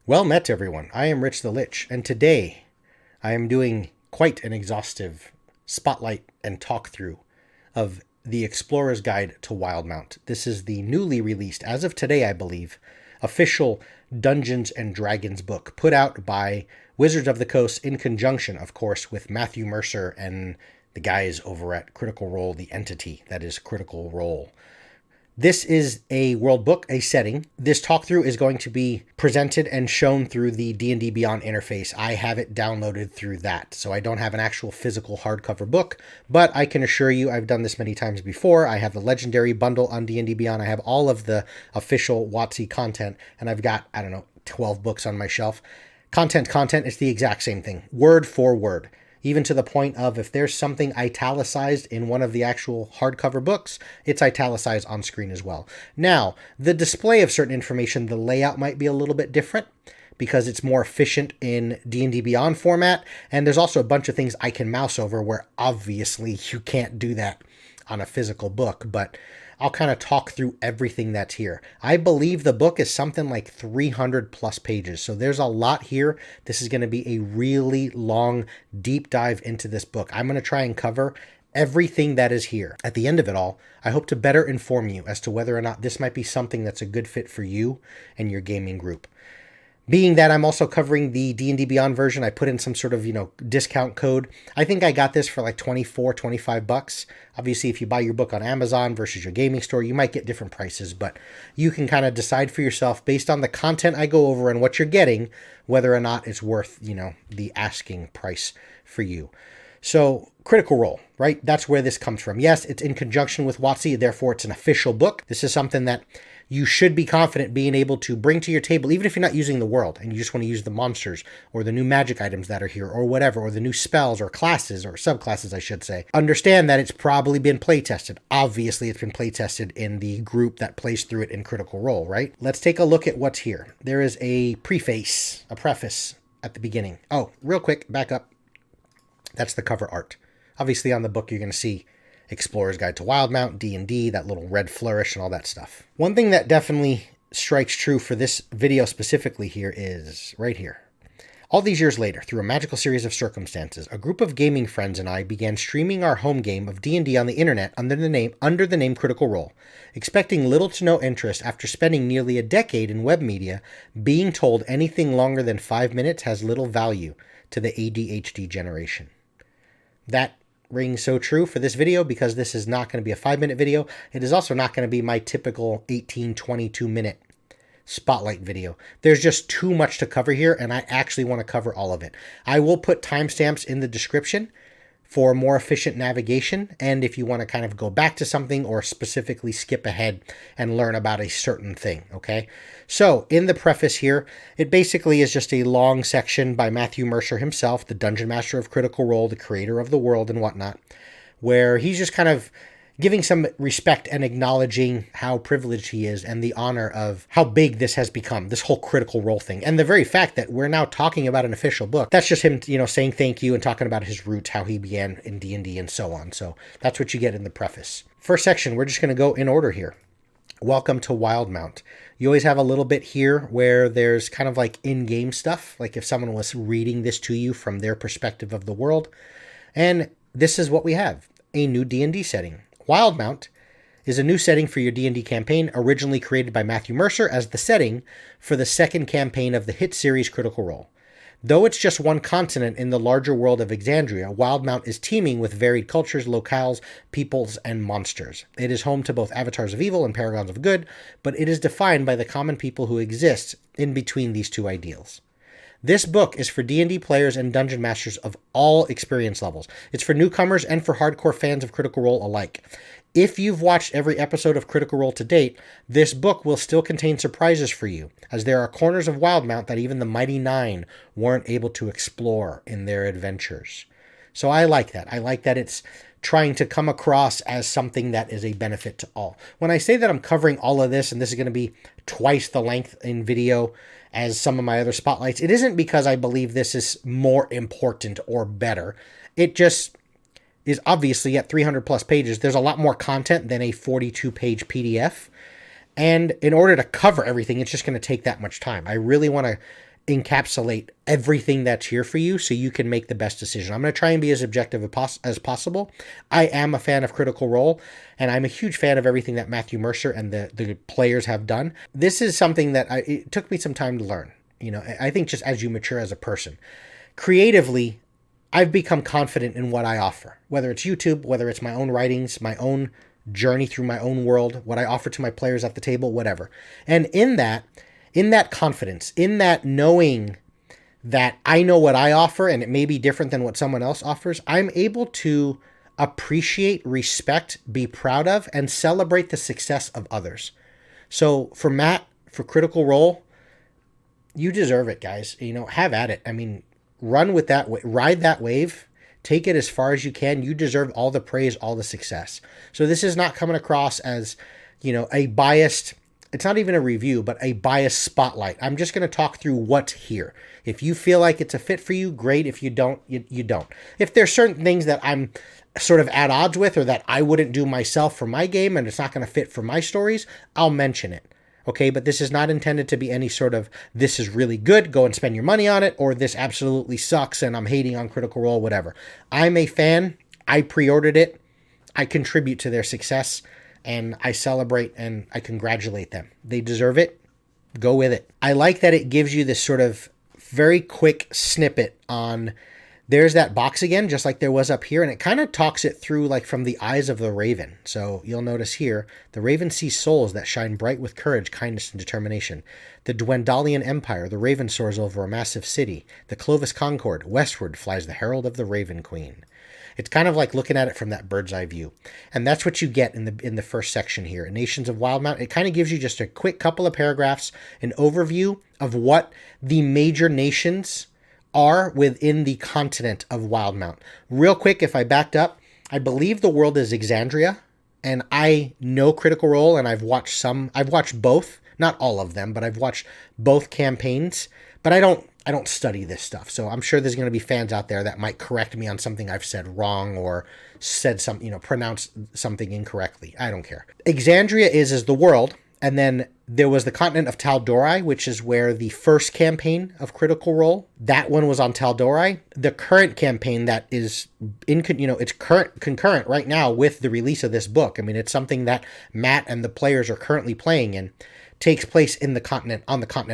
Well met, everyone. I am Rich the Lich, and today I am doing quite an exhaustive spotlight and talk through of the Explorer's Guide to Wildemount. This is the newly released, as of today, I believe, official Dungeons and Dragons book put out by Wizards of the Coast in conjunction, of course, with Matthew Mercer and the guys over at Critical Role, the entity that is Critical Role. This is a world book, a setting. This talk through is going to be presented and shown through the D&D Beyond interface. I have it downloaded through that, so I don't have an actual physical hardcover book, but I can assure you I've done this many times before. I have the Legendary bundle on D&D Beyond. I have all of the official WotC content, and I've got, 12 books on my shelf. Content, it's the exact same thing, word for word. Even to the point of if there's something italicized in one of the actual hardcover books, it's italicized on screen as well. Now, the display of certain information, the layout might be a little bit different because it's more efficient in D&D Beyond format, and there's also a bunch of things I can mouse over where obviously you can't do that on a physical book, but I'll kind of talk through everything that's here. I believe the book is something like 300 plus pages, so there's a lot here. This is going to be a really long, deep dive into this book. I'm going to try and cover everything that is here. At the end of it all, I hope to better inform you as to whether or not this might be something that's a good fit for you and your gaming group. Being that I'm also covering the D&D Beyond version, I put in some sort of, discount code. I think I got this for like $25. Obviously, if you buy your book on Amazon versus your gaming store, you might get different prices, but you can kind of decide for yourself based on the content I go over and what you're getting, whether or not it's worth, the asking price for you. So, Critical Role, right? That's where this comes from. Yes, it's in conjunction with WotC, therefore it's an official book. This is something that you should be confident being able to bring to your table, even if you're not using the world and you just want to use the monsters or the new magic items that are here or whatever, or the new spells or classes or subclasses, I should say. Understand that it's probably been play tested. Obviously, it's been play tested in the group that plays through it in Critical Role, right? Let's take a look at what's here. There is a preface, a preface at the beginning. Oh, real quick, back up. That's the cover art. Obviously, on the book, you're going to see Explorer's Guide to Wildemount, D&D, that little red flourish and all that stuff. One thing that definitely strikes true for this video specifically here is right here. All these years later, through a magical series of circumstances, a group of gaming friends and I began streaming our home game of D&D on the internet under the name Critical Role, expecting little to no interest after spending nearly a decade in web media, being told anything longer than 5 minutes has little value to the ADHD generation. That rings so true for this video because this is not going to be a 5-minute video. It is also not going to be my typical 22-minute spotlight video. There's just too much to cover here, and I actually want to cover all of it. I will put timestamps in the description for more efficient navigation, and if you want to kind of go back to something or specifically skip ahead and learn about a certain thing, okay? So, in the preface here, it basically is just a long section by Matthew Mercer himself, the Dungeon Master of Critical Role, the creator of the world and whatnot, where he's just kind of giving some respect and acknowledging how privileged he is and the honor of how big this has become, this whole Critical Role thing. And the very fact that we're now talking about an official book, that's just him, saying thank you and talking about his roots, how he began in D&D and so on. So that's what you get in the preface. First section, we're just going to go in order here. Welcome to Wildemount. You always have a little bit here where there's kind of like in-game stuff, like if someone was reading this to you from their perspective of the world. And this is what we have, a new D&D setting. Wildemount is a new setting for your D&D campaign, originally created by Matthew Mercer as the setting for the second campaign of the hit series Critical Role. Though it's just one continent in the larger world of Exandria, Wildemount is teeming with varied cultures, locales, peoples, and monsters. It is home to both avatars of evil and paragons of good, but it is defined by the common people who exist in between these two ideals. This book is for D&D players and dungeon masters of all experience levels. It's for newcomers and for hardcore fans of Critical Role alike. If you've watched every episode of Critical Role to date, this book will still contain surprises for you, as there are corners of Wildemount that even the Mighty Nine weren't able to explore in their adventures. So I like that. I like that it's trying to come across as something that is a benefit to all. When I say that I'm covering all of this, and this is going to be twice the length in video as some of my other spotlights, it isn't because I believe this is more important or better. It just is obviously at 300 plus pages. There's a lot more content than a 42-page PDF. And in order to cover everything, it's just going to take that much time. I really want to encapsulate everything that's here for you so you can make the best decision. I'm going to try and be as objective as possible. I am a fan of Critical Role, and I'm a huge fan of everything that Matthew Mercer and the players have done. This is something that it took me some time to learn. I think just as you mature as a person, creatively, I've become confident in what I offer, whether it's YouTube, whether it's my own writings, my own journey through my own world, what I offer to my players at the table, whatever. And in that confidence, in that knowing that I know what I offer and it may be different than what someone else offers, I'm able to appreciate, respect, be proud of, and celebrate the success of others. So for Matt, for Critical Role, you deserve it, guys. Have at it. I mean, run with that, ride that wave, take it as far as you can. You deserve all the praise, all the success. So this is not coming across as, a biased, it's not even a review, but a biased spotlight. I'm just going to talk through what's here. If you feel like it's a fit for you, great. If you don't, you don't. If there's certain things that I'm sort of at odds with or that I wouldn't do myself for my game and it's not going to fit for my stories, I'll mention it. Okay, but this is not intended to be any sort of, this is really good, go and spend your money on it, or this absolutely sucks and I'm hating on Critical Role, whatever. I'm a fan. I pre-ordered it. I contribute to their success, and I celebrate and I congratulate them. They deserve it. Go with it. I like that it gives you this sort of very quick snippet on, there's that box again, just like there was up here, and it kind of talks it through like from the eyes of the raven. So you'll notice here, the raven sees souls that shine bright with courage, kindness, and determination. The Dwendalian Empire, the raven soars over a massive city. The Clovis Concord, westward flies the herald of the Raven Queen. It's kind of like looking at it from that bird's eye view. And that's what you get in the first section here. In Nations of Wildemount, it kind of gives you just a quick couple of paragraphs, an overview of what the major nations are within the continent of Wildemount. Real quick, if I backed up, I believe the world is Exandria, and I know Critical Role, and I've watched both, not all of them, but I've watched both campaigns, but I don't study this stuff. So I'm sure there's going to be fans out there that might correct me on something I've said wrong or said something, pronounced something incorrectly. I don't care. Exandria is the world. And then there was the continent of Tal'Dorei, which is where the first campaign of Critical Role, that one was on Tal'Dorei. The current campaign that is it's concurrent right now with the release of this book. I mean, it's something that Matt and the players are currently playing in. Takes place on the continent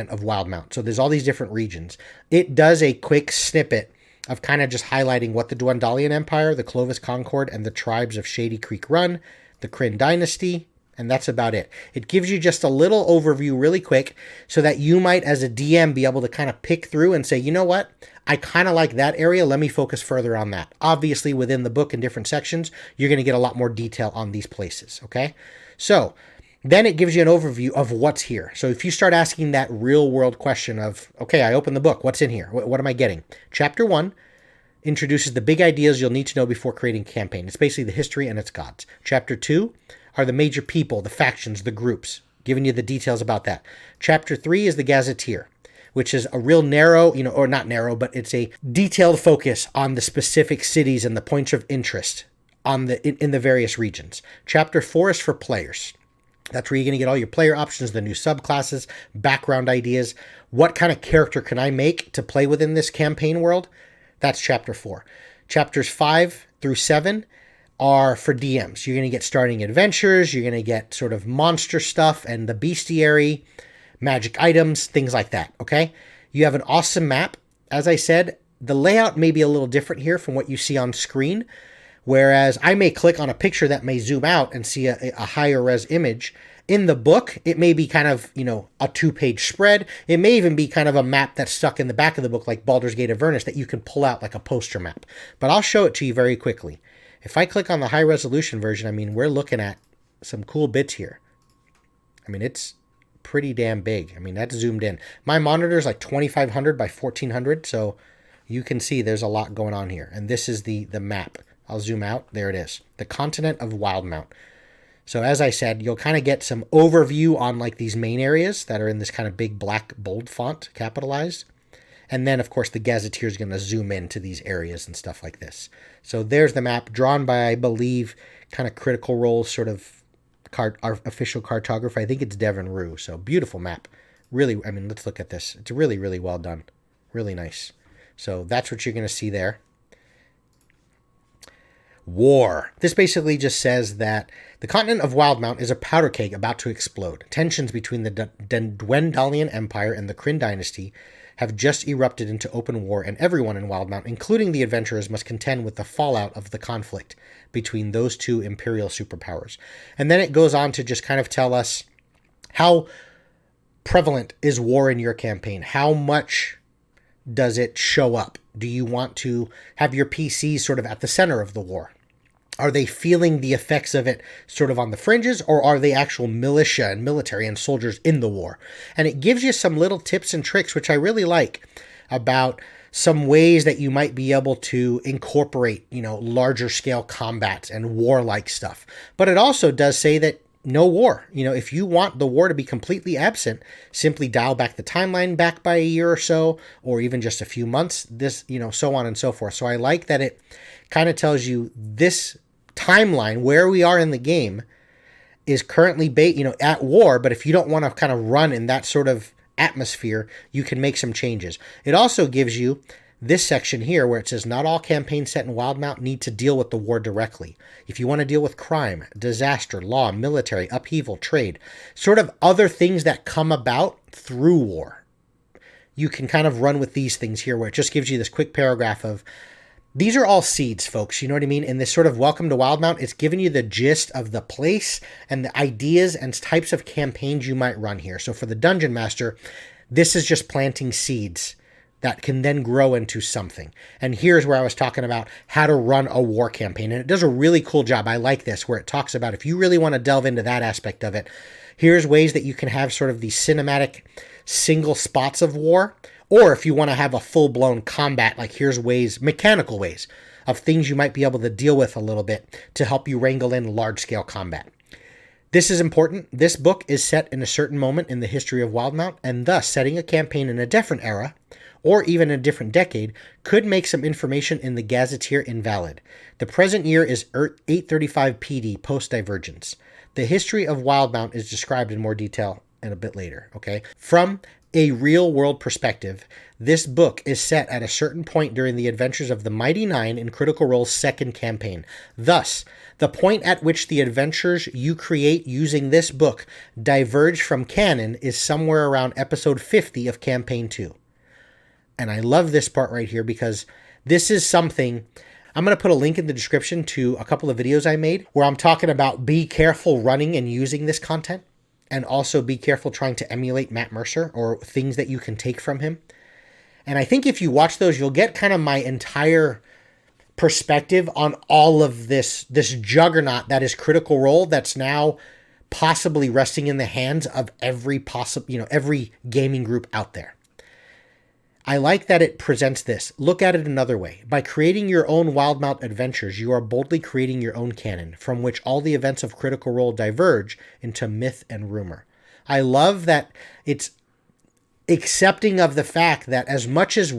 of Wildemount. So there's all these different regions. It does a quick snippet of kind of just highlighting what the Dwendalian Empire, the Clovis Concord, and the tribes of Shady Creek run, the Kryn Dynasty, and that's about it. It gives you just a little overview really quick so that you might, as a DM, be able to kind of pick through and say, you know what? I kind of like that area. Let me focus further on that. Obviously, within the book in different sections, you're going to get a lot more detail on these places, okay? So then it gives you an overview of what's here. So if you start asking that real world question of, okay, I open the book, what's in here? What am I getting? Chapter 1 introduces the big ideas you'll need to know before creating a campaign. It's basically the history and its gods. Chapter 2 are the major people, the factions, the groups, giving you the details about that. Chapter 3 is the Gazetteer, which is a real narrow, or not narrow, but it's a detailed focus on the specific cities and the points of interest in the various regions. Chapter 4 is for players. That's where you're going to get all your player options, the new subclasses, background ideas. What kind of character can I make to play within this campaign world? That's Chapter 4. Chapters 5 through 7 are for DMs. You're going to get starting adventures. You're going to get sort of monster stuff and the bestiary, magic items, things like that, okay? You have an awesome map. As I said, the layout may be a little different here from what you see on screen. Whereas I may click on a picture that may zoom out and see a higher res image. In the book, it may be kind of, a 2-page spread. It may even be kind of a map that's stuck in the back of the book like Baldur's Gate Avernus that you can pull out like a poster map. But I'll show it to you very quickly. If I click on the high resolution version, we're looking at some cool bits here. It's pretty damn big. That's zoomed in. My monitor is like 2500 by 1400, so you can see there's a lot going on here. And this is the map. I'll zoom out. There it is. The continent of Wildemount. So as I said, you'll kind of get some overview on like these main areas that are in this kind of big black bold font, capitalized. And then, of course, the Gazetteer is going to zoom into these areas and stuff like this. So there's the map drawn by, I believe, kind of Critical Role sort of our official cartographer. I think it's Devin Rue. So beautiful map. Really, I mean, let's look at this. It's really, really well done. Really nice. So that's what you're going to see there. War. This basically just says that the continent of Wildemount is a powder keg about to explode. Tensions between the Dwendalian Empire and the Kryn dynasty have just erupted into open war, and everyone in Wildemount, including the adventurers, must contend with the fallout of the conflict between those two imperial superpowers. And then it goes on to just kind of tell us how prevalent is war in your campaign? How much does it show up? Do you want to have your PCs sort of at the center of the war? Are they feeling the effects of it sort of on the fringes, or are they actual militia and military and soldiers in the war? And it gives you some little tips and tricks, which I really like, about some ways that you might be able to incorporate, larger scale combats and warlike stuff. But it also does say that no war. If you want the war to be completely absent, simply dial back the timeline back by a year or so, or even just a few months, so on and so forth. So I like that it kind of tells you this timeline where we are in the game is currently at war, but if you don't want to kind of run in that sort of atmosphere, you can make some changes. It also gives you this section here where it says not all campaigns set in Wildemount need to deal with the war directly. If you want to deal with crime, disaster, law, military, upheaval, trade, sort of other things that come about through war, you can kind of run with these things here, where it just gives you this quick paragraph of, these are all seeds, folks. You know what I mean? In this sort of welcome to Wildemount, it's giving you the gist of the place and the ideas and types of campaigns you might run here. So for the Dungeon Master, this is just planting seeds that can then grow into something. And here's where I was talking about how to run a war campaign. And it does a really cool job. I like this, where it talks about if you really want to delve into that aspect of it, here's ways that you can have sort of these cinematic single spots of war. Or if you want to have a full-blown combat, like here's ways, mechanical ways of things you might be able to deal with a little bit to help you wrangle in large-scale combat. This is important. This book is set in a certain moment in the history of Wildemount, and thus setting a campaign in a different era, or even a different decade, could make some information in the Gazetteer invalid. The present year is 835 PD post-divergence. The history of Wildemount is described in more detail in a bit later, okay? From a real-world perspective, this book is set at a certain point during the adventures of the Mighty Nine in Critical Role's second campaign. Thus, the point at which the adventures you create using this book diverge from canon is somewhere around episode 50 of Campaign 2. And I love this part right here because this is something, I'm going to put a link in the description to a couple of videos I made where I'm talking about be careful running and using this content. And also be careful trying to emulate Matt Mercer or things that you can take from him. And I think if you watch those, you'll get kind of my entire perspective on all of this juggernaut that is Critical Role that's now possibly resting in the hands of every gaming group out there. I like that it presents this. Look at it another way. By creating your own Wildemount adventures, you are boldly creating your own canon, from which all the events of Critical Role diverge into myth and rumor. I love that it's accepting of the fact that as much as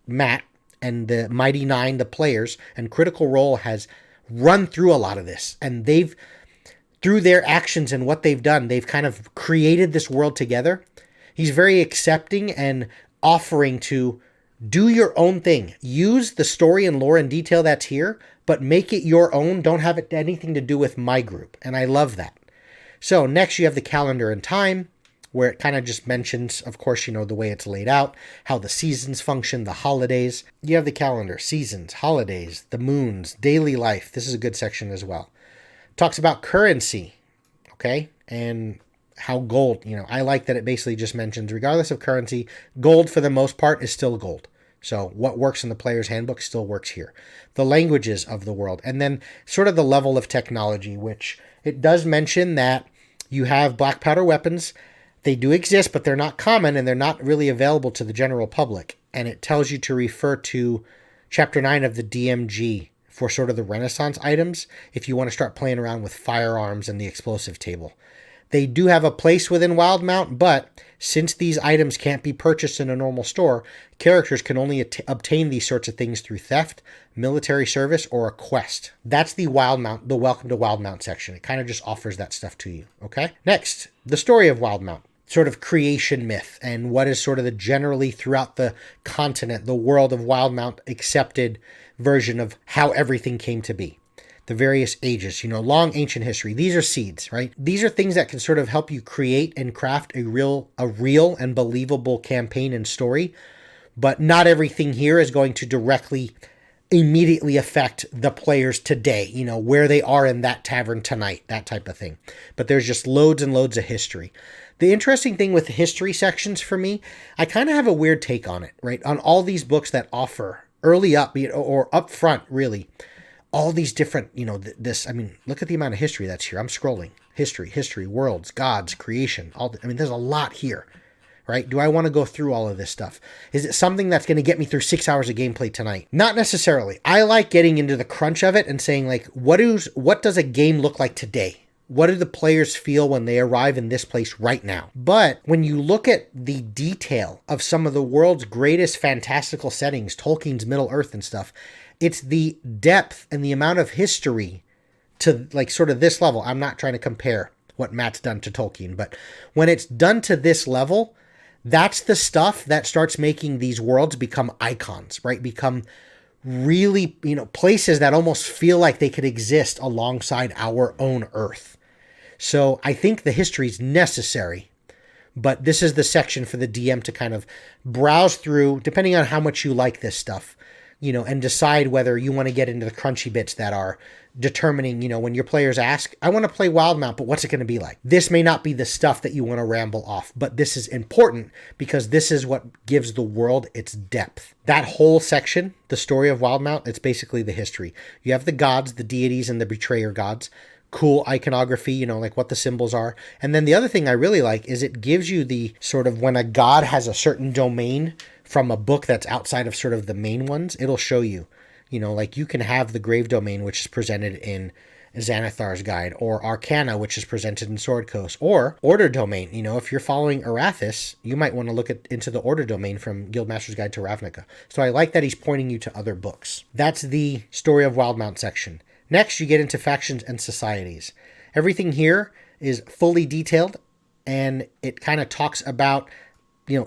Matt and the Mighty Nine, the players, and Critical Role has run through a lot of this, and through their actions and what they've done, they've kind of created this world together. He's very accepting and offering to do your own thing. Use the story and lore and detail that's here, but make it your own. Don't have it anything to do with my group. And I love that. So next you have the calendar and time, where it kind of just mentions, of course, the way it's laid out, how the seasons function, the holidays. You have the calendar, seasons, holidays, the moons, daily life. This is a good section as well. Talks about currency, okay? And how gold, I like that it basically just mentions, regardless of currency, gold for the most part is still gold. So what works in the player's handbook still works here. The languages of the world, and then sort of the level of technology, which it does mention that you have black powder weapons. They do exist, but they're not common and they're not really available to the general public. And it tells you to refer to Chapter 9 of the DMG for sort of the Renaissance items if you want to start playing around with firearms and the explosive table. They do have a place within Wildemount, but since these items can't be purchased in a normal store, characters can only obtain these sorts of things through theft, military service, or a quest. That's the Welcome to Wildemount section. It kind of just offers that stuff to you, okay? Next, the Story of Wildemount. sort of creation myth and what is sort of the generally throughout the continent, the world of Wildemount accepted version of how everything came to be. The various ages, long ancient history. These are seeds, right? These are things that can sort of help you create and craft a real and believable campaign and story. But not everything here is going to directly immediately affect the players today, where they are in that tavern tonight, that type of thing. But there's just loads and loads of history. The interesting thing with the history sections for me, I kind of have a weird take on it, right? On all these books that offer early up or up front, really, all these different, look at the amount of history that's here. I'm scrolling. History, worlds, gods, creation. There's a lot here, right? Do I want to go through all of this stuff? Is it something that's going to get me through 6 hours of gameplay tonight? Not necessarily. I like getting into the crunch of it and saying, like, what does a game look like today? What do the players feel when they arrive in this place right now? But when you look at the detail of some of the world's greatest fantastical settings, Tolkien's Middle-earth and stuff, it's the depth and the amount of history to like sort of this level. I'm not trying to compare what Matt's done to Tolkien, but when it's done to this level, that's the stuff that starts making these worlds become icons, right? Become really, places that almost feel like they could exist alongside our own Earth. So I think the history is necessary, but this is the section for the DM to kind of browse through, depending on how much you like this stuff, and decide whether you want to get into the crunchy bits that are determining, when your players ask, I want to play Wildemount, but what's it going to be like? This may not be the stuff that you want to ramble off, but this is important because this is what gives the world its depth. That whole section, the story of Wildemount, it's basically the history. You have the gods, the deities, and the betrayer gods. Cool iconography, like what the symbols are. And then the other thing I really like is it gives you the sort of when a god has a certain domain from a book that's outside of sort of the main ones, it'll show you, like you can have the grave domain, which is presented in Xanathar's Guide, or Arcana, which is presented in Sword Coast, or Order Domain. If you're following Arathis, you might want to look into the Order Domain from Guildmaster's Guide to Ravnica. So I like that he's pointing you to other books. That's the Story of Wildemount section. Next, you get into factions and societies. Everything here is fully detailed, and it kind of talks about,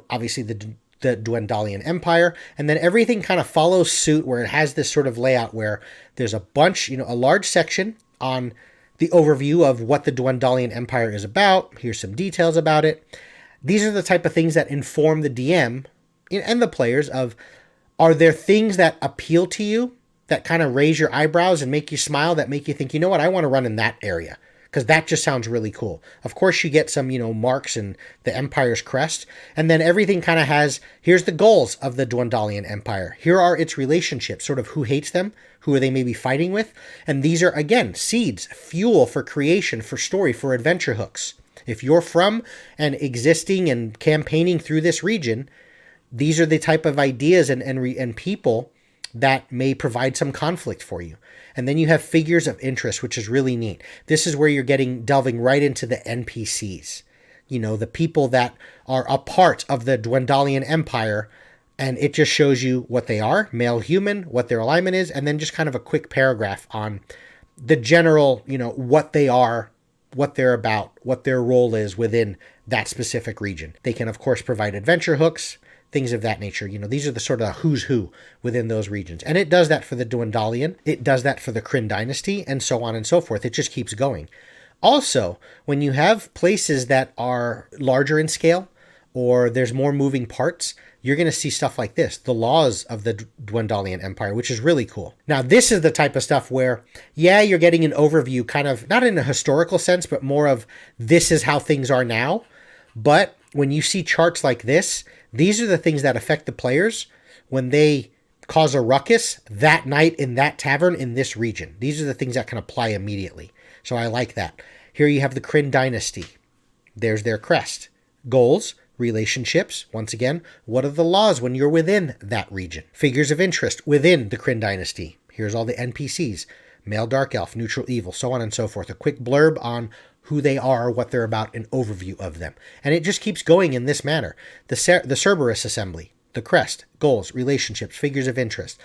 obviously the Dwendalian Empire, and then everything kind of follows suit where it has this sort of layout where there's a bunch, a large section on the overview of what the Dwendalian Empire is about. Here's some details about it. These are the type of things that inform the DM and the players of, are there things that appeal to you, that kind of raise your eyebrows and make you smile, that make you think, what, I want to run in that area, because that just sounds really cool. Of course, you get some, marks and the Empire's crest, and then everything kind of has, here's the goals of the Dwendalian Empire. Here are its relationships, sort of who hates them, who are they maybe fighting with, and these are, again, seeds, fuel for creation, for story, for adventure hooks. If you're from and existing and campaigning through this region, these are the type of ideas and people that may provide some conflict for you. And then you have figures of interest, which is really neat. This is where you're delving right into the NPCs, the people that are a part of the Dwendalian Empire, and it just shows you what they are, male human, what their alignment is, and then just kind of a quick paragraph on the general, what they are, what they're about, what their role is within that specific region. They can, of course, provide adventure hooks, things of that nature. These are the sort of who's who within those regions. And it does that for the Dwendalian. It does that for the Kryn dynasty, and so on and so forth. It just keeps going. Also, when you have places that are larger in scale, or there's more moving parts, you're going to see stuff like this, the laws of the Dwendalian Empire, which is really cool. Now, this is the type of stuff where, you're getting an overview, kind of, not in a historical sense, but more of this is how things are now. But when you see charts like this, these are the things that affect the players when they cause a ruckus that night in that tavern in this region. These are the things that can apply immediately. So I like that. Here you have the Kryn dynasty. There's their crest. Goals, relationships. Once again, what are the laws when you're within that region? Figures of interest within the Kryn dynasty. Here's all the NPCs. Male dark elf, neutral evil, so on and so forth. A quick blurb on who they are, what they're about, an overview of them. And it just keeps going in this manner. The Subrace assembly, the crest, goals, relationships, figures of interest,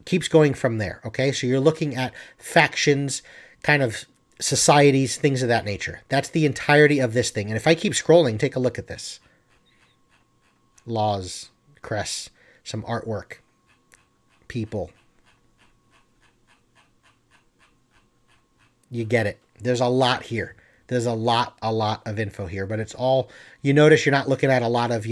keeps going from there, okay? So you're looking at factions, kind of societies, things of that nature. That's the entirety of this thing. And if I keep scrolling, take a look at this. Laws, crests, some artwork, people. You get it. There's a lot here. There's a lot of info here, but it's all, you notice you're not looking at a lot of,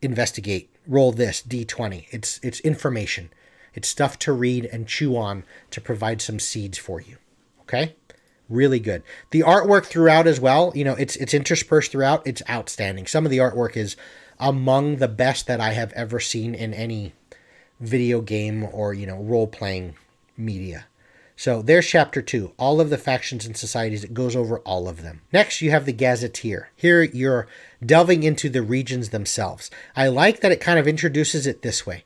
investigate, roll this, D20. It's information. It's stuff to read and chew on to provide some seeds for you. Okay? Really good. The artwork throughout as well, it's interspersed throughout. It's outstanding. Some of the artwork is among the best that I have ever seen in any video game or, role-playing media. So there's chapter 2, all of the factions and societies. It goes over all of them. Next, you have the Gazetteer. Here, you're delving into the regions themselves. I like that it kind of introduces it this way.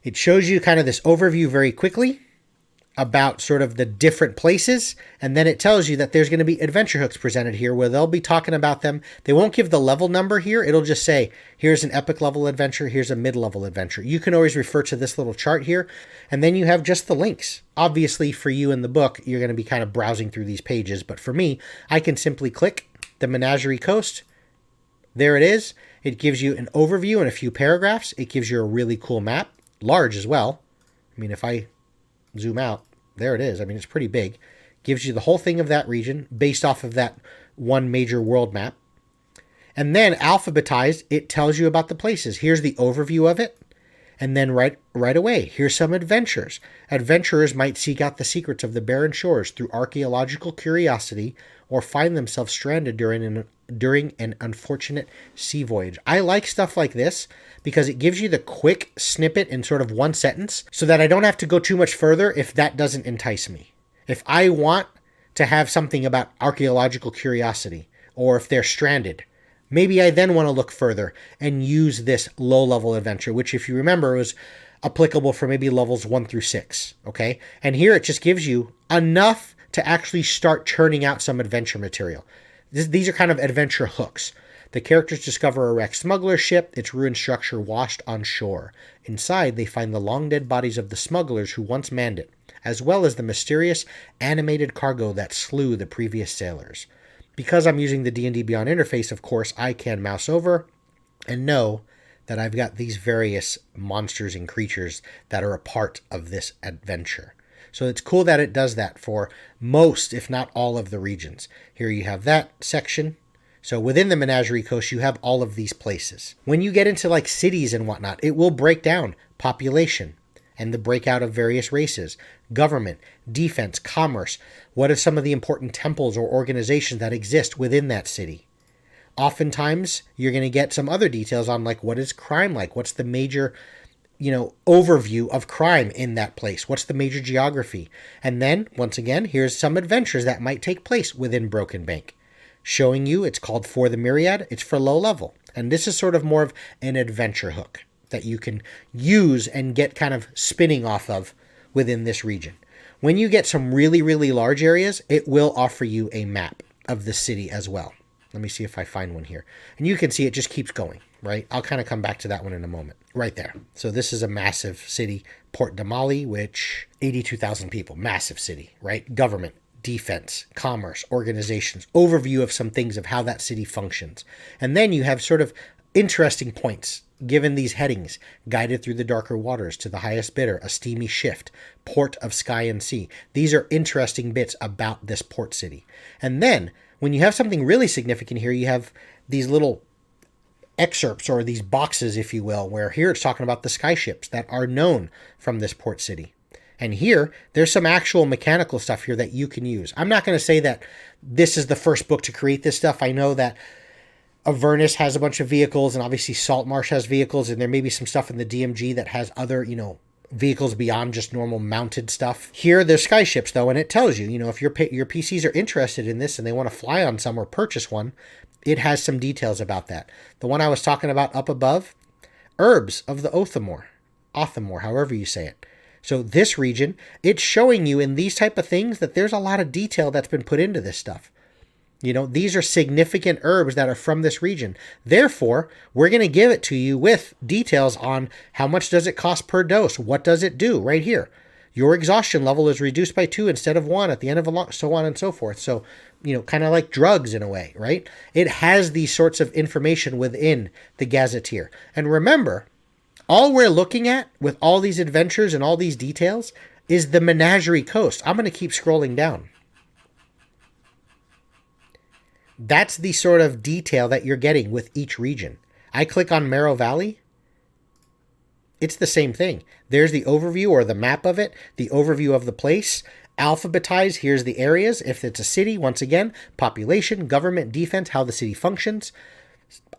It shows you kind of this overview very quickly about sort of the different places, and then it tells you that there's going to be adventure hooks presented here where they'll be talking about them. They won't give the level number here. It'll just say, here's an epic level adventure, here's a mid-level adventure. You can always refer to this little chart here, and then you have just the links. Obviously, for you in the book, you're going to be kind of browsing through these pages, but for me, I can simply click the Menagerie Coast. There it is. It gives you an overview and a few paragraphs. It gives you a really cool map, large as well. I mean, if I zoom out, there it is. I mean, it's pretty big. Gives you the whole thing of that region based off of that one major world map. And then alphabetized, it tells you about the places. Here's the overview of it. And then right away, here's some adventures. Adventurers might seek out the secrets of the barren shores through archaeological curiosity or find themselves stranded during an unfortunate sea voyage. I like stuff like this because it gives you the quick snippet in sort of one sentence so that I don't have to go too much further if that doesn't entice me. If I want to have something about archaeological curiosity, or if they're stranded, maybe I then want to look further and use this low-level adventure, which, if you remember, was applicable for maybe levels 1 through 6, okay? And here it just gives you enough to actually start churning out some adventure material. These are kind of adventure hooks. The characters discover a wrecked smuggler ship, its ruined structure washed on shore. Inside, they find the long-dead bodies of the smugglers who once manned it, as well as the mysterious animated cargo that slew the previous sailors. Because I'm using the D&D Beyond interface, of course, I can mouse over and know that I've got these various monsters and creatures that are a part of this adventure. So it's cool that it does that for most, if not all, of the regions. Here you have that section. So within the Menagerie Coast, you have all of these places. When you get into like cities and whatnot, it will break down population and the breakout of various races, government, defense, commerce. What are some of the important temples or organizations that exist within that city? Oftentimes, you're going to get some other details on like what is crime like? What's the major overview of crime in that place? What's the major geography? And then, once again, here's some adventures that might take place within Broken Bank. Showing you it's called For the Myriad, it's for low level. And this is sort of more of an adventure hook that you can use and get kind of spinning off of within this region. When you get some really, really large areas, it will offer you a map of the city as well. Let me see if I find one here. And you can see it just keeps going, right? I'll kind of come back to that one in a moment. Right there. So this is a massive city, Port de Mali, which 82,000 people, massive city, right? Government, defense, commerce, organizations, overview of some things of how that city functions. And then you have sort of interesting points given these headings: guided through the darker waters to the highest bidder, a steamy shift, port of sky and sea. These are interesting bits about this port city. And then when you have something really significant here, you have these little excerpts, or these boxes, if you will, where here it's talking about the skyships that are known from this port city. And here, there's some actual mechanical stuff here that you can use. I'm not going to say that this is the first book to create this stuff. I know that Avernus has a bunch of vehicles, and obviously Saltmarsh has vehicles, and there may be some stuff in the DMG that has other, vehicles beyond just normal mounted stuff. Here, there's skyships, though, and it tells you, if your PCs are interested in this and they want to fly on some or purchase one, it has some details about that. The one I was talking about up above, Herbs of the Othamor, however you say it. So this region, it's showing you in these type of things that there's a lot of detail that's been put into this stuff. These are significant herbs that are from this region. Therefore, we're going to give it to you with details on how much does it cost per dose? What does it do right here? Your exhaustion level is reduced by 2 instead of 1 at the end of a long, so on and so forth. So, kind of like drugs in a way, right? It has these sorts of information within the Gazetteer. And remember, all we're looking at with all these adventures and all these details is the Menagerie Coast. I'm going to keep scrolling down. That's the sort of detail that you're getting with each region. I click on Marrow Valley. It's the same thing. There's the overview or the map of it, the overview of the place. Alphabetize, here's the areas. If it's a city, once again, population, government, defense, how the city functions.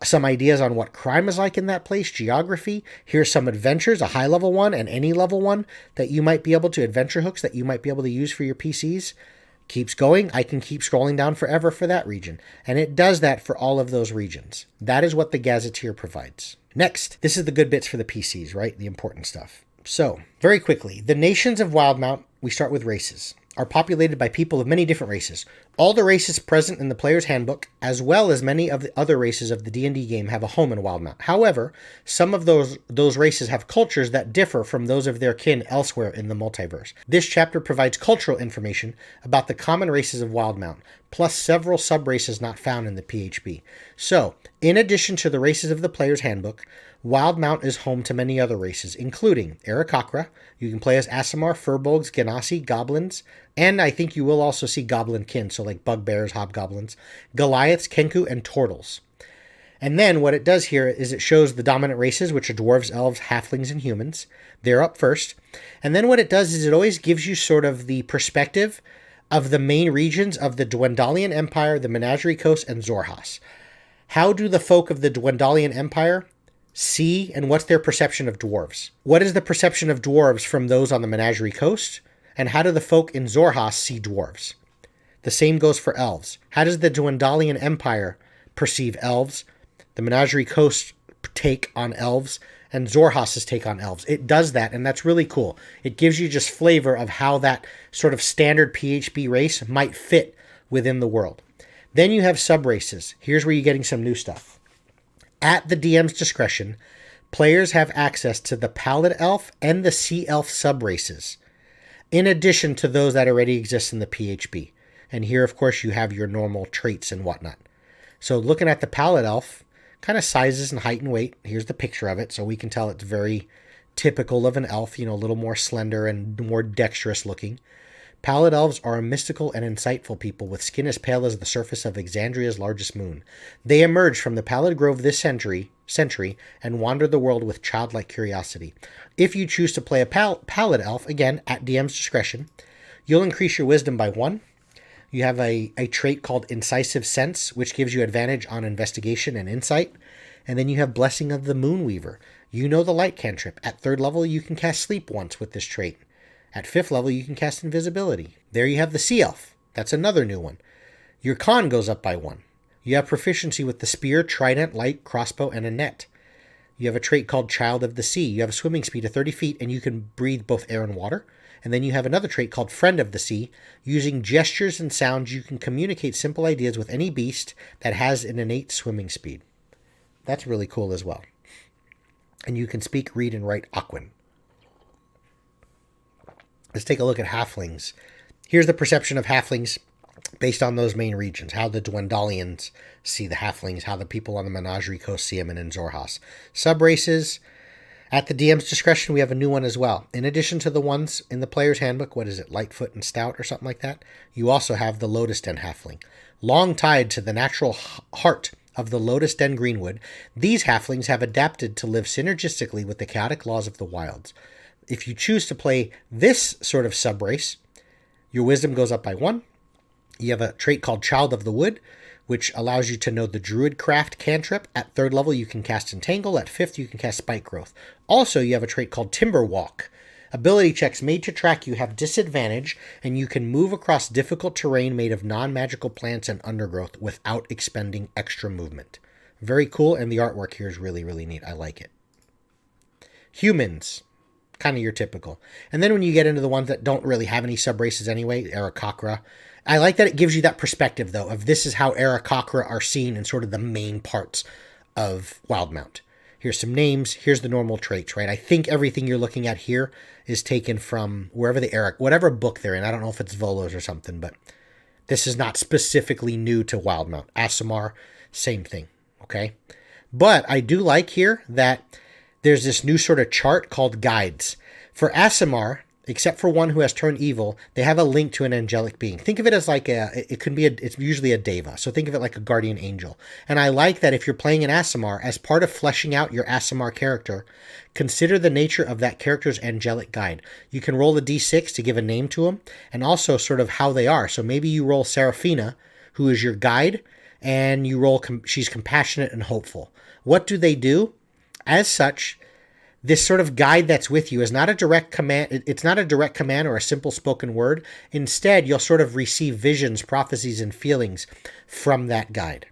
Some ideas on what crime is like in that place, geography. Here's some adventures, a high level one and any level one that you might be able to, adventure hooks that you might be able to use for your PCs. Keeps going. I can keep scrolling down forever for that region. And it does that for all of those regions. That is what the Gazetteer provides. Next, this is the good bits for the PCs, right? The important stuff. So, very quickly, the nations of Wildemount, we start with races, are populated by people of many different races. All the races present in the player's handbook, as well as many of the other races of the D&D game, have a home in Wildemount. However, some of those races have cultures that differ from those of their kin elsewhere in the multiverse. This chapter provides cultural information about the common races of Wildemount, plus several sub-races not found in the PHB. So, in addition to the races of the player's handbook, Wildemount is home to many other races, including Aarakocra. You can play as Aasimar, Furbolgs, Genasi, Goblins, and I think you will also see Goblin kin, so like Bugbears, Hobgoblins, Goliaths, Kenku, and Tortles. And then what it does here is it shows the dominant races, which are Dwarves, Elves, Halflings, and Humans. They're up first. And then what it does is it always gives you sort of the perspective of the main regions of the Dwendalian Empire, the Menagerie Coast, and Xhorhas. How do the folk of the Dwendalian Empire see, and what's their perception of dwarves? What is the perception of dwarves from those on the Menagerie Coast? And how do the folk in Xhorhas see dwarves? The same goes for elves. How does the Dwendalian Empire perceive elves? The Menagerie Coast take on elves, and Xhorhas' take on elves. It does that, and that's really cool. It gives you just flavor of how that sort of standard PHB race might fit within the world. Then you have sub-races. Here's where you're getting some new stuff. At the DM's discretion, players have access to the Pallid Elf and the Sea Elf sub-races, in addition to those that already exist in the PHB. And here, of course, you have your normal traits and whatnot. So looking at the Pallid Elf, kind of sizes and height and weight. Here's the picture of it, so we can tell it's very typical of an elf, a little more slender and more dexterous looking. Pallid elves are a mystical and insightful people with skin as pale as the surface of Exandria's largest moon. They emerged from the Pallid Grove this century and wander the world with childlike curiosity. If you choose to play a Pallid elf, again, at DM's discretion, you'll increase your wisdom by 1. You have a trait called Incisive Sense, which gives you advantage on investigation and insight. And then you have Blessing of the Moonweaver. You know the light cantrip. At 3rd level, you can cast Sleep once with this trait. At 5th level, you can cast Invisibility. There you have the Sea Elf. That's another new one. Your con goes up by 1. You have proficiency with the spear, trident, light, crossbow, and a net. You have a trait called Child of the Sea. You have a swimming speed of 30 feet, and you can breathe both air and water. And then you have another trait called Friend of the Sea. Using gestures and sounds, you can communicate simple ideas with any beast that has an innate swimming speed. That's really cool as well. And you can speak, read, and write Aquan. Let's take a look at halflings. Here's the perception of halflings based on those main regions. How the Dwendalians see the halflings, how the people on the Menagerie Coast see them, and in Xhorhas. Sub-races. At the DM's discretion, we have a new one as well. In addition to the ones in the player's handbook, what is it, Lightfoot and Stout or something like that, you also have the Lotusden halfling. Long tied to the natural heart of the Lotusden Greenwood, these halflings have adapted to live synergistically with the chaotic laws of the wilds. If you choose to play this sort of sub-race, your wisdom goes up by 1. You have a trait called Child of the Wood, which allows you to know the Druidcraft cantrip. At 3rd level, you can cast Entangle. At 5th, you can cast Spike Growth. Also, you have a trait called Timber Walk. Ability checks made to track you have disadvantage, and you can move across difficult terrain made of non-magical plants and undergrowth without expending extra movement. Very cool, and the artwork here is really, really neat. I like it. Humans. Kind of your typical. And then when you get into the ones that don't really have any sub-races anyway, Aarakocra, I like that it gives you that perspective, though, of this is how Aarakocra are seen in sort of the main parts of Wildemount. Here's some names. Here's the normal traits, right? I think everything you're looking at here is taken from wherever whatever book they're in. I don't know if it's Volos or something, but this is not specifically new to Wildemount. Aasimar, same thing, okay? But I do like here that there's this new sort of chart called Guides. For Aasimar, except for one who has turned evil, they have a link to an angelic being. Think of it as like it's usually a deva. So think of it like a guardian angel. And I like that if you're playing an Aasimar, as part of fleshing out your Aasimar character, consider the nature of that character's angelic guide. You can roll a d6 to give a name to them, and also sort of how they are. So maybe you roll Seraphina, who is your guide, and you roll she's compassionate and hopeful. What do they do? As such, this sort of guide that's with you is not a direct command. It's not a direct command or a simple spoken word. Instead, you'll sort of receive visions, prophecies, and feelings from that guide.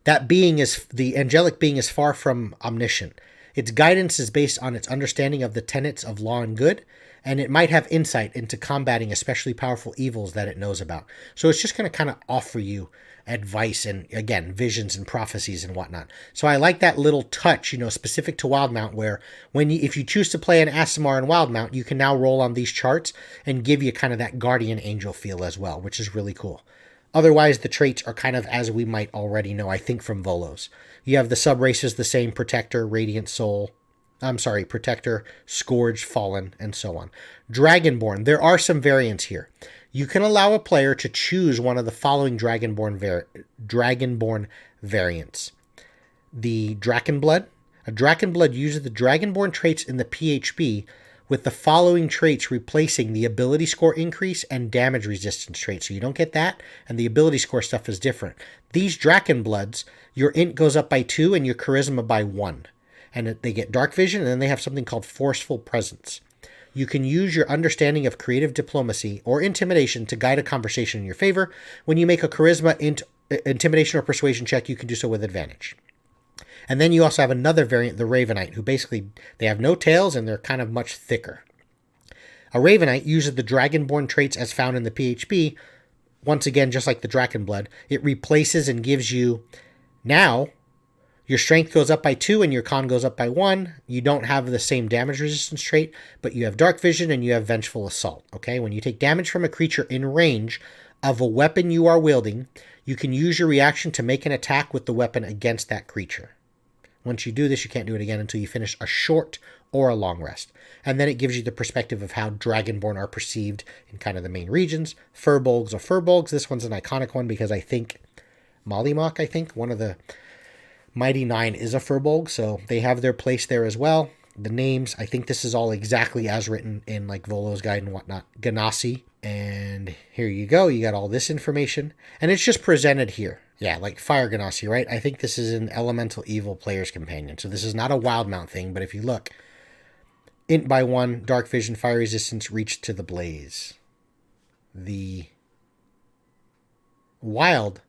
That being the angelic being is far from omniscient. Its guidance is based on its understanding of the tenets of law and good, and it might have insight into combating especially powerful evils that it knows about. So it's just going to kind of offer you advice and, again, visions and prophecies and whatnot. So I like that little touch, specific to Wildemount, where if you choose to play an Aasimar in Wildemount, you can now roll on these charts and give you kind of that guardian angel feel as well, which is really cool. Otherwise, the traits are kind of as we might already know, I think, from Volos. You have the Subraces the same: Protector, Radiant Soul, Protector, Scourge, Fallen, and so on. Dragonborn, there are some variants here. You can allow a player to choose one of the following Dragonborn variants. The Draconblood. A Draconblood uses the Dragonborn traits in the PHB, with the following traits replacing the ability score increase and damage resistance traits. So you don't get that, and the ability score stuff is different. These Draconbloods, your int goes up by 2 and your charisma by 1. And they get dark vision, and then they have something called forceful presence. You can use your understanding of creative diplomacy or intimidation to guide a conversation in your favor. When you make a charisma, intimidation, or persuasion check, you can do so with advantage. And then you also have another variant, the Ravenite, who basically, they have no tails and they're kind of much thicker. A Ravenite uses the Dragonborn traits as found in the PHB. Once again, just like the Draconblood, it replaces and gives you, now, your strength goes up by 2 and your con goes up by 1. You don't have the same damage resistance trait, but you have dark vision and you have vengeful assault. Okay, when you take damage from a creature in range of a weapon you are wielding, you can use your reaction to make an attack with the weapon against that creature. Once you do this, you can't do it again until you finish a short or a long rest. And then it gives you the perspective of how Dragonborn are perceived in kind of the main regions. Furbolgs are Furbolgs. This one's an iconic one because I think Mollymock, one of the Mighty Nine is a Furbolg, so they have their place there as well. The names, I think this is all exactly as written in like Volo's Guide and whatnot. Ganassi, and here you go. You got all this information, and it's just presented here. Yeah, like Fire Ganassi, right? I think this is an Elemental Evil Player's Companion, so this is not a Wildemount thing, but if you look, int by 1, dark vision, fire resistance, reach to the blaze. The Wild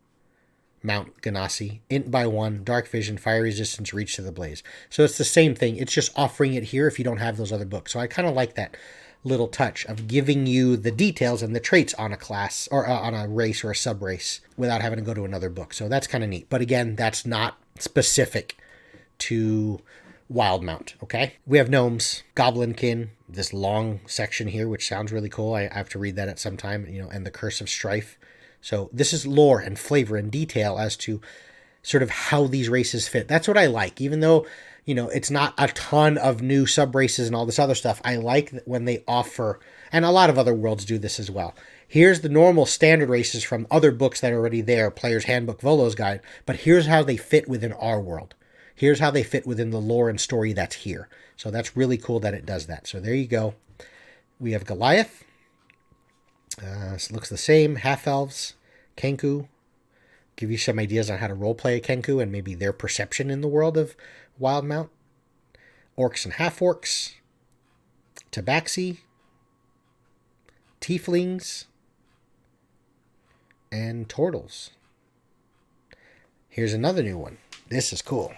Mount Ganassi, int by 1, dark vision, fire resistance, reach to the blaze. So it's the same thing. It's just offering it here if you don't have those other books. So I kind of like that little touch of giving you the details and the traits on a class or on a race or a subrace without having to go to another book. So that's kind of neat. But again, that's not specific to Wildemount, okay? We have gnomes, goblinkin, this long section here, which sounds really cool. I have to read that at some time, and the Curse of Strife. So this is lore and flavor and detail as to sort of how these races fit. That's what I like. Even though, it's not a ton of new sub-races and all this other stuff, I like that when they offer, and a lot of other worlds do this as well. Here's the normal standard races from other books that are already there, Player's Handbook, Volo's Guide, but here's how they fit within our world. Here's how they fit within the lore and story that's here. So that's really cool that it does that. So there you go. We have Goliath. It looks the same. Half-elves, Kenku. Give you some ideas on how to roleplay a Kenku and maybe their perception in the world of Wildemount. Orcs and half-orcs. Tabaxi. Tieflings. And Turtles. Here's another new one. This is cool.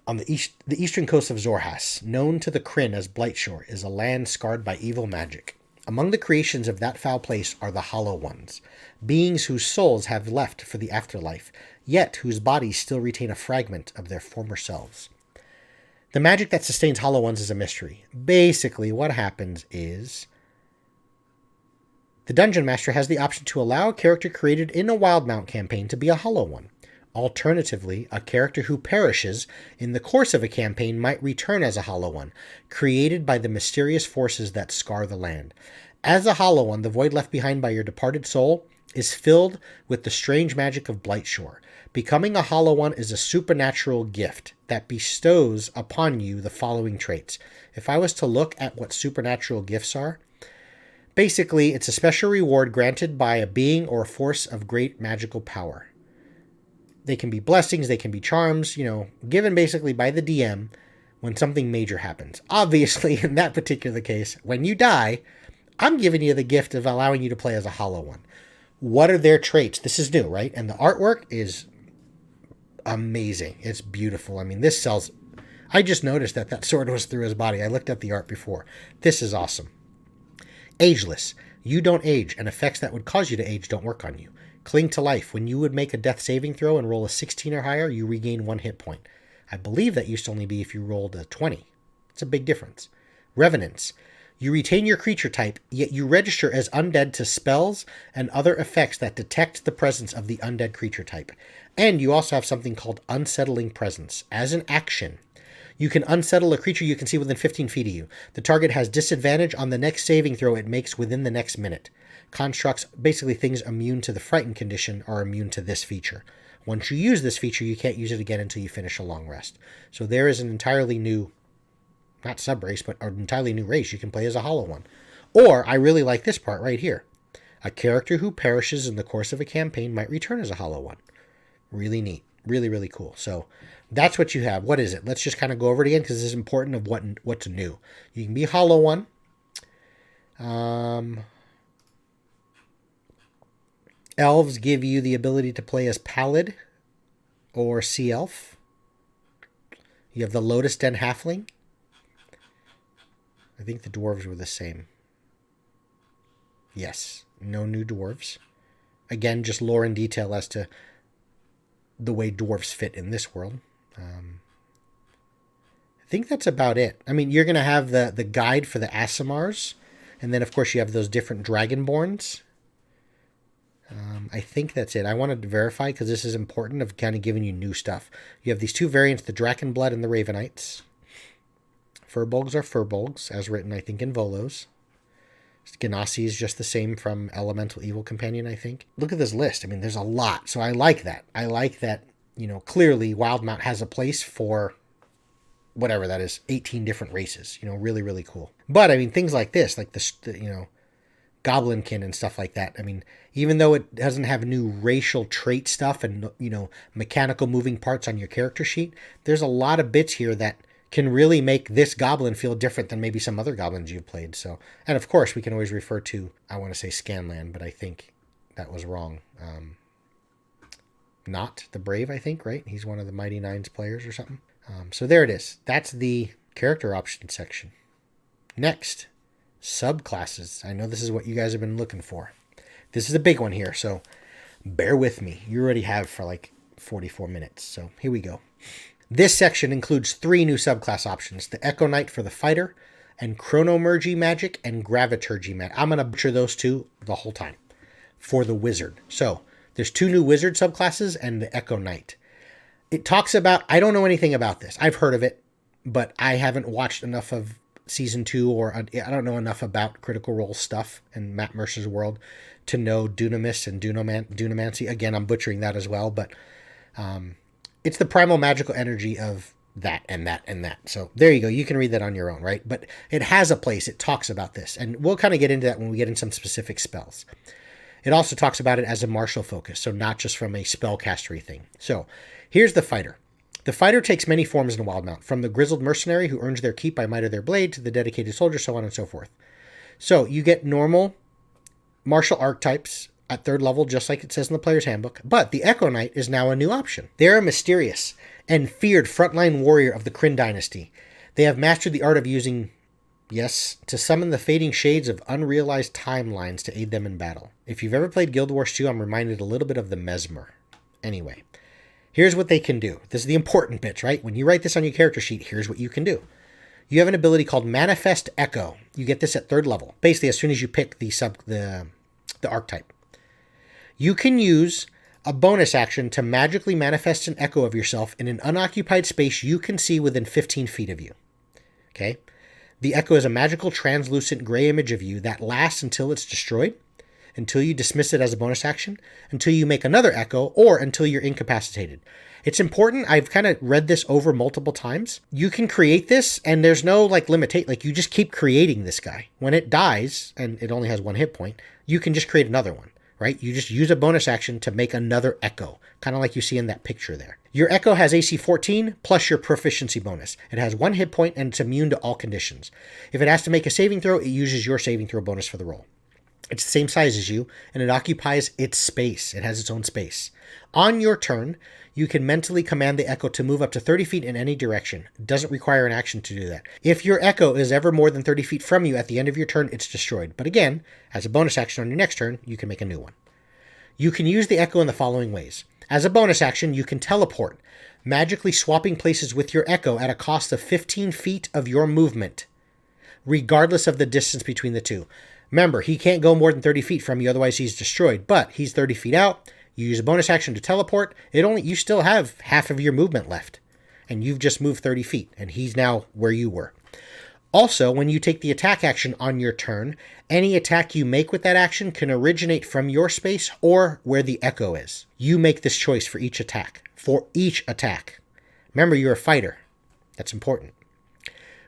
On the eastern coast of Xhorhas, known to the Kryn as Blightshore, is a land scarred by evil magic. Among the creations of that foul place are the Hollow Ones, beings whose souls have left for the afterlife, yet whose bodies still retain a fragment of their former selves. The magic that sustains Hollow Ones is a mystery. Basically, what happens is the Dungeon Master has the option to allow a character created in a Wildemount campaign to be a Hollow One. Alternatively, a character who perishes in the course of a campaign might return as a Hollow One, created by the mysterious forces that scar the land. As a Hollow One, the void left behind by your departed soul is filled with the strange magic of Blightshore. Becoming a Hollow One is a supernatural gift that bestows upon you the following traits. If I was to look at what supernatural gifts are, basically it's a special reward granted by a being or a force of great magical power. They can be blessings, they can be charms, given basically by the DM when something major happens. Obviously, in that particular case, when you die, I'm giving you the gift of allowing you to play as a Hollow One. What are their traits? This is new, right? And the artwork is amazing. It's beautiful. I mean, this sells. I just noticed that sword was through his body. I looked at the art before. This is awesome. Ageless. You don't age, and effects that would cause you to age don't work on you. Cling to life. When you would make a death saving throw and roll a 16 or higher, you regain 1 hit point. I believe that used to only be if you rolled a 20. It's a big difference. Revenants. You retain your creature type, yet you register as undead to spells and other effects that detect the presence of the undead creature type. And you also have something called Unsettling Presence. As an action, you can unsettle a creature you can see within 15 feet of you. The target has disadvantage on the next saving throw it makes within the next minute. Constructs, basically things immune to the frightened condition, are immune to this feature. Once you use this feature, you can't use it again until you finish a long rest. So there is an entirely new, not subrace, but an entirely new race you can play as a Hollow One. Or, I really like this part right here. A character who perishes in the course of a campaign might return as a Hollow One. Really neat. Really, really cool. So that's what you have. What is it? Let's just kind of go over it again because this is important of what's new. You can be Hollow One. Elves give you the ability to play as Pallid or Sea Elf. You have the Lotusden Halfling. I think the dwarves were the same. Yes, no new dwarves. Again, just lore and detail as to the way dwarves fit in this world. I think that's about it. I mean, you're going to have the guide for the Aasimars, and then, of course, you have those different Dragonborns. I think that's it. I wanted to verify because this is important of kind of giving you new stuff. You have these two variants, the Draconblood and the Ravenites. Furbolgs are Furbolgs, as written, I think, in Volos. Genasi is just the same from Elemental Evil Companion, I think. Look at this list. I mean, there's a lot. So I like that. I like that, clearly Wildemount has a place for whatever that is, 18 different races. Really, really cool. But, I mean, things like this, like the Goblinkin and stuff like that. I mean, even though it doesn't have new racial trait stuff and, mechanical moving parts on your character sheet, there's a lot of bits here that can really make this goblin feel different than maybe some other goblins you've played. So, and of course, we can always refer to, I want to say Scanlan, but I think that was wrong. Not the Brave, I think, right? He's one of the Mighty Nines players or something. So there it is. That's the character option section. Next, subclasses. I know this is what you guys have been looking for. This is a big one here, so bear with me. You already have for like 44 minutes, so here we go. This section includes 3 new subclass options, the Echo Knight for the fighter, and Chronurgy magic and Graviturgy magic. I'm going to butcher those two the whole time for the wizard. So there's 2 new wizard subclasses and the Echo Knight. It talks about, I don't know anything about this. I've heard of it, but I haven't watched enough of Season 2, or I don't know enough about Critical Role stuff and Matt Mercer's world to know Dunamis and Dunamancy. Again, I'm butchering that as well, but it's the primal magical energy of that and that and that. So there you go. You can read that on your own, right? But it has a place. It talks about this, and we'll kind of get into that when we get in some specific spells. It also talks about it as a martial focus, so not just from a spellcastery thing. So here's the fighter. The fighter takes many forms in Wildemount, from the grizzled mercenary who earns their keep by might of their blade to the dedicated soldier, so on and so forth. So you get normal martial archetypes at 3rd level, just like it says in the player's handbook, but the Echo Knight is now a new option. They're a mysterious and feared frontline warrior of the Kryn dynasty. They have mastered the art of using, to summon the fading shades of unrealized timelines to aid them in battle. If you've ever played Guild Wars 2, I'm reminded a little bit of the Mesmer. Anyway, Here's what they can do. This is the important bits, right? When you write this on your character sheet, here's what you can do. You have an ability called Manifest Echo. You get this at 3rd level, basically as soon as you pick the archetype. You can use a bonus action to magically manifest an echo of yourself in an unoccupied space you can see within 15 feet of you. Okay? The echo is a magical translucent gray image of you that lasts until it's destroyed, until you dismiss it as a bonus action, until you make another echo, or until you're incapacitated. It's important. I've kind of read this over multiple times. You can create this, and there's no limitation. You just keep creating this guy. When it dies, and it only has 1 hit point, you can just create another one, right? You just use a bonus action to make another echo, kind of like you see in that picture there. Your echo has AC 14 plus your proficiency bonus. It has 1 hit point, and it's immune to all conditions. If it has to make a saving throw, it uses your saving throw bonus for the roll. It's the same size as you, and it occupies its space. It has its own space. On your turn, you can mentally command the echo to move up to 30 feet in any direction. It doesn't require an action to do that. If your echo is ever more than 30 feet from you at the end of your turn, it's destroyed. But again, as a bonus action on your next turn, you can make a new one. You can use the echo in the following ways. As a bonus action, you can teleport, magically swapping places with your echo at a cost of 15 feet of your movement, regardless of the distance between the two. Remember, he can't go more than 30 feet from you, otherwise he's destroyed. But he's 30 feet out. You use a bonus action to teleport. You still have half of your movement left. And you've just moved 30 feet. And he's now where you were. Also, when you take the attack action on your turn, any attack you make with that action can originate from your space or where the echo is. You make this choice for each attack. Remember, you're a fighter. That's important.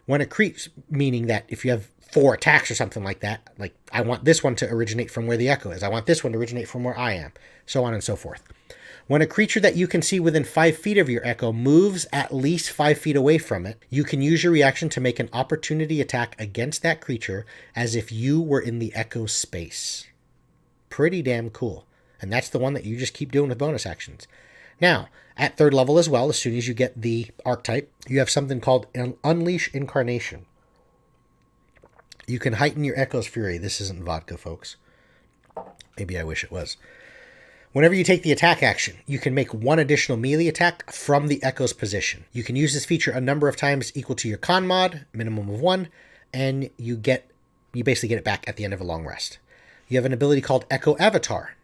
When it creeps, meaning that if you have 4 attacks or something like that, I want this one to originate from where the echo is. I want this one to originate from where I am, so on and so forth. When a creature that you can see within 5 feet of your echo moves at least 5 feet away from it, you can use your reaction to make an opportunity attack against that creature as if you were in the echo space. Pretty damn cool. And that's the one that you just keep doing with bonus actions. Now, at 3rd level as well, as soon as you get the archetype, you have something called Unleash Incarnation. You can heighten your echo's fury. This isn't vodka, folks. Maybe I wish it was. Whenever you take the attack action, you can make 1 additional melee attack from the echo's position. You can use this feature a number of times equal to your con mod, minimum of 1, and you basically get it back at the end of a long rest. You have an ability called Echo Avatar.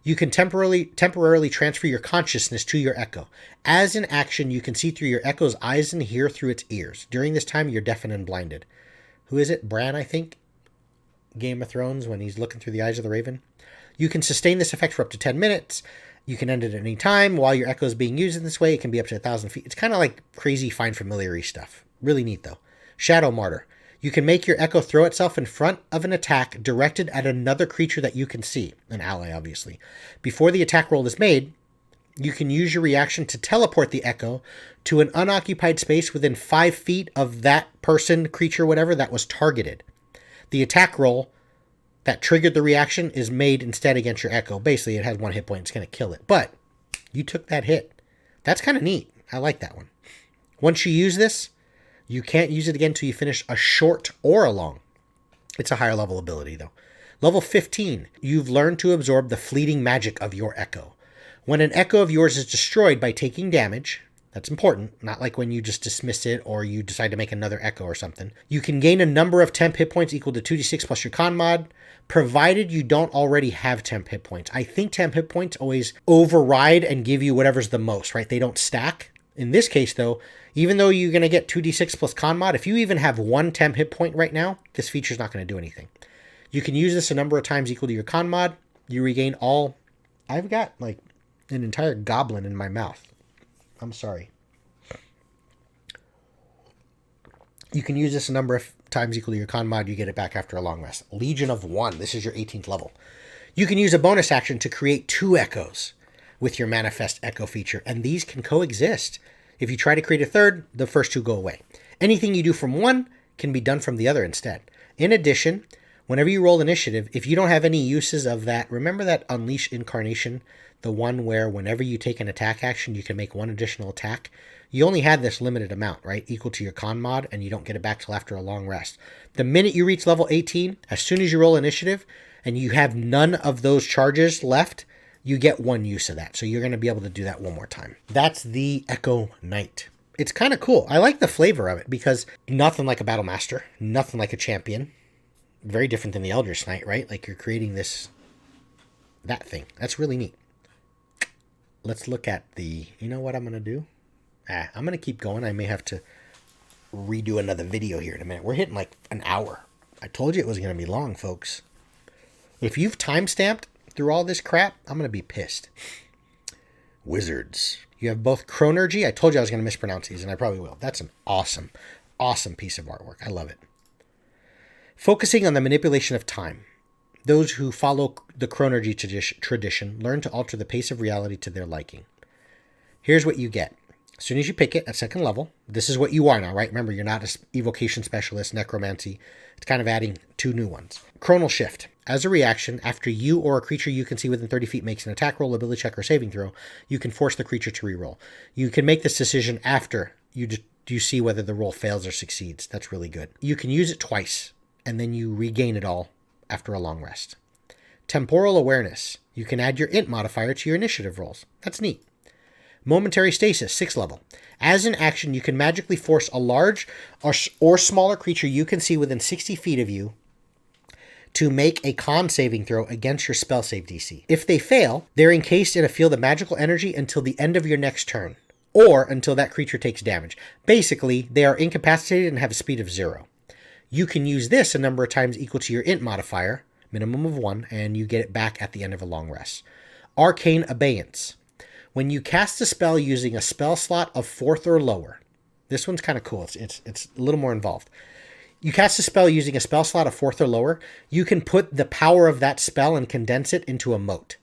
You can temporarily transfer your consciousness to your echo. As an action, you can see through your echo's eyes and hear through its ears. During this time, you're deafened and blinded. Who is it? Bran, I think? Game of Thrones, when he's looking through the eyes of the raven. You can sustain this effect for up to 10 minutes. You can end it at any time. While your echo is being used in this way, it can be up to 1,000 feet. It's kind of like crazy Find Familiar stuff. Really neat, though. Shadow Martyr. You can make your echo throw itself in front of an attack directed at another creature that you can see. An ally, obviously. Before the attack roll is made, you can use your reaction to teleport the echo to an unoccupied space within 5 feet of that person, creature, whatever, that was targeted. The attack roll that triggered the reaction is made instead against your echo. Basically, it has 1 hit point. It's going to kill it. But you took that hit. That's kind of neat. I like that one. Once you use this, you can't use it again until you finish a short or a long. It's a higher level ability, though. Level 15, you've learned to absorb the fleeting magic of your echo. When an echo of yours is destroyed by taking damage, that's important, not like when you just dismiss it or you decide to make another echo or something, you can gain a number of temp hit points equal to 2d6 plus your con mod, provided you don't already have temp hit points. I think temp hit points always override and give you whatever's the most, right? They don't stack. In this case, though, even though you're going to get 2d6 plus con mod, if you even have 1 temp hit point right now, this feature's not going to do anything. You can use this a number of times equal to your con mod. You regain all... I've got, an entire goblin in my mouth. I'm sorry. You can use this a number of times equal to your con mod. You get it back after a long rest. Legion of 1. This is your 18th level. You can use a bonus action to create 2 echoes with your Manifest Echo feature, and these can coexist. If you try to create a third, the first 2 go away. Anything you do from one can be done from the other instead. In addition, whenever you roll initiative, if you don't have any uses of that, remember that Unleash Incarnation, the one where whenever you take an attack action, you can make 1 additional attack. You only had this limited amount, right? Equal to your con mod, and you don't get it back till after a long rest. The minute you reach level 18, as soon as you roll initiative, and you have none of those charges left, you get one use of that. So you're going to be able to do that one more time. That's the Echo Knight. It's kind of cool. I like the flavor of it because nothing like a Battle Master, nothing like a champion. Very different than the Eldritch Knight, right? Like you're creating that thing. That's really neat. Let's look at the, you know what I'm going to do? I'm going to keep going. I may have to redo another video here in a minute. We're hitting like an hour. I told you it was going to be long, folks. If you've timestamped through all this crap, I'm going to be pissed. Wizards. You have both Chronurgy. I told you I was going to mispronounce these, and I probably will. That's an awesome, awesome piece of artwork. I love it. Focusing on the manipulation of time. Those who follow the Chronurgy tradition learn to alter the pace of reality to their liking. Here's what you get. As soon as you pick it at second level, this is what you are now, right? Remember, you're not an evocation specialist, necromancy. It's kind of adding 2 new ones. Chronal Shift. As a reaction, after you or a creature you can see within 30 feet makes an attack roll, ability check, or saving throw, you can force the creature to reroll. You can make this decision after you see whether the roll fails or succeeds. That's really good. You can use it twice, and then you regain it all after a long rest. Temporal Awareness. You can add your int modifier to your initiative rolls. That's neat. Momentary Stasis, 6th level. As an action, you can magically force a large or smaller creature you can see within 60 feet of you to make a con saving throw against your spell save DC. If they fail, they're encased in a field of magical energy until the end of your next turn, or until that creature takes damage. Basically, they are incapacitated and have a speed of 0. You can use this a number of times equal to your int modifier, minimum of 1, and you get it back at the end of a long rest. Arcane Abeyance. When you cast a spell using a spell slot of 4th or lower, this one's kind of cool. It's a little more involved. You cast a spell using a spell slot of 4th or lower, you can put the power of that spell and condense it into a mote.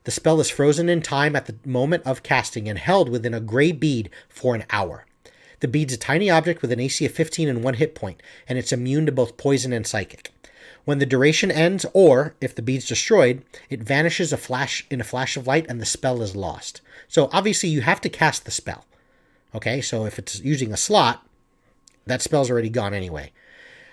The spell is frozen in time at the moment of casting and held within a gray bead for an hour. The bead's a tiny object with an AC of 15 and 1 hit point, and it's immune to both poison and psychic. When the duration ends, or if the bead's destroyed, it vanishes in a flash of light and the spell is lost. So obviously you have to cast the spell. Okay, so if it's using a slot, that spell's already gone anyway.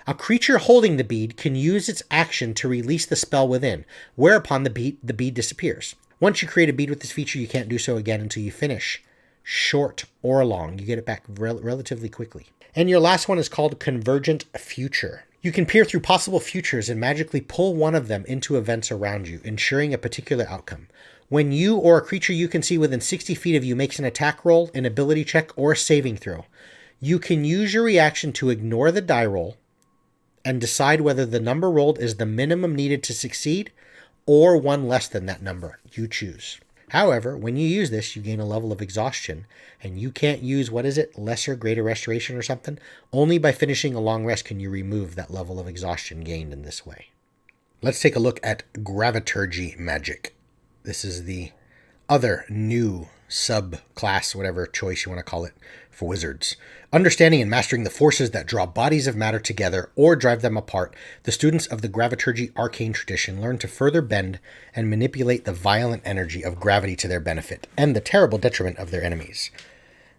A creature holding the bead can use its action to release the spell within, whereupon the bead disappears. Once you create a bead with this feature, you can't do so again until you finish. Short or long, you get it back relatively quickly. And your last one is called Convergent Future. You can peer through possible futures and magically pull one of them into events around you, ensuring a particular outcome. When you or a creature you can see within 60 feet of you makes an attack roll, an ability check, or a saving throw, you can use your reaction to ignore the die roll and decide whether the number rolled is the minimum needed to succeed or one less than that number. You choose. However, when you use this, you gain a level of exhaustion, and you can't use, lesser, greater restoration or something? Only by finishing a long rest can you remove that level of exhaustion gained in this way. Let's take a look at Graviturgy magic. This is the other new subclass, whatever choice you want to call it, for wizards. Understanding and mastering the forces that draw bodies of matter together or drive them apart, the students of the Graviturgy arcane tradition learn to further bend and manipulate the violent energy of gravity to their benefit and the terrible detriment of their enemies.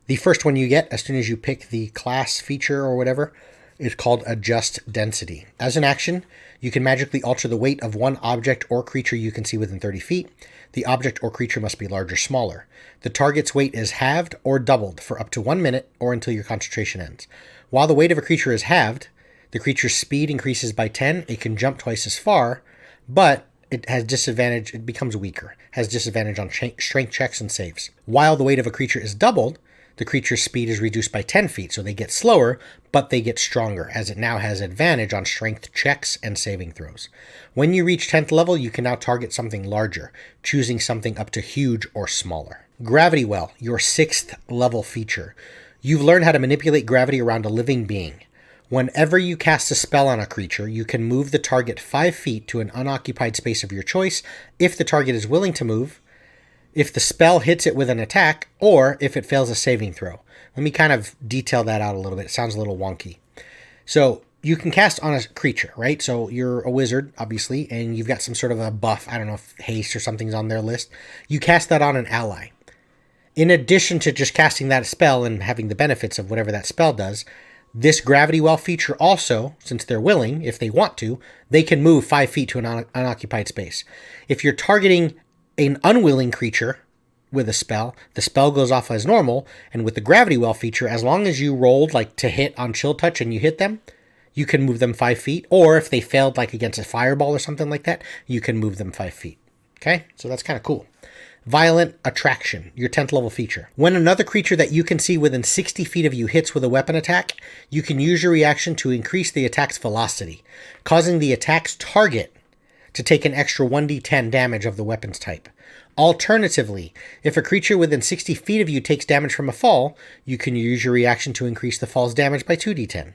The first one you get as soon as you pick the class feature or whatever is called Adjust Density. As an action, you can magically alter the weight of one object or creature you can see within 30 feet. The object or creature must be large or smaller. The target's weight is halved or doubled for up to 1 minute or until your concentration ends. While the weight of a creature is halved, the creature's speed increases by 10. It can jump twice as far, but it has disadvantage. It becomes weaker, has disadvantage on strength checks and saves. While the weight of a creature is doubled, the creature's speed is reduced by 10 feet, so they get slower, but they get stronger, as it now has advantage on strength checks and saving throws. When you reach 10th level, you can now target something larger, choosing something up to huge or smaller. Gravity Well, your 6th level feature. You've learned how to manipulate gravity around a living being. Whenever you cast a spell on a creature, you can move the target 5 feet to an unoccupied space of your choice if the target is willing to move, if the spell hits it with an attack, or if it fails a saving throw. Let me kind of detail that out a little bit. It sounds a little wonky. So you can cast on a creature, right? So you're a wizard, obviously, and you've got some sort of a buff. I don't know if haste or something's on their list. You cast that on an ally. In addition to just casting that spell and having the benefits of whatever that spell does, this Gravity Well feature also, since they're willing, if they want to, they can move 5 feet to an unoccupied space. If you're targeting an unwilling creature with a spell, the spell goes off as normal, and with the Gravity Well feature, as long as you rolled like to hit on Chill Touch and you hit them, you can move them 5 feet, or if they failed like against a fireball or something like that, you can move them 5 feet. Okay, so that's kind of cool. Violent Attraction, your 10th level feature. When another creature that you can see within 60 feet of you hits with a weapon attack, you can use your reaction to increase the attack's velocity, causing the attack's target to take an extra 1d10 damage of the weapon's type. Alternatively, if a creature within 60 feet of you takes damage from a fall, you can use your reaction to increase the fall's damage by 2d10.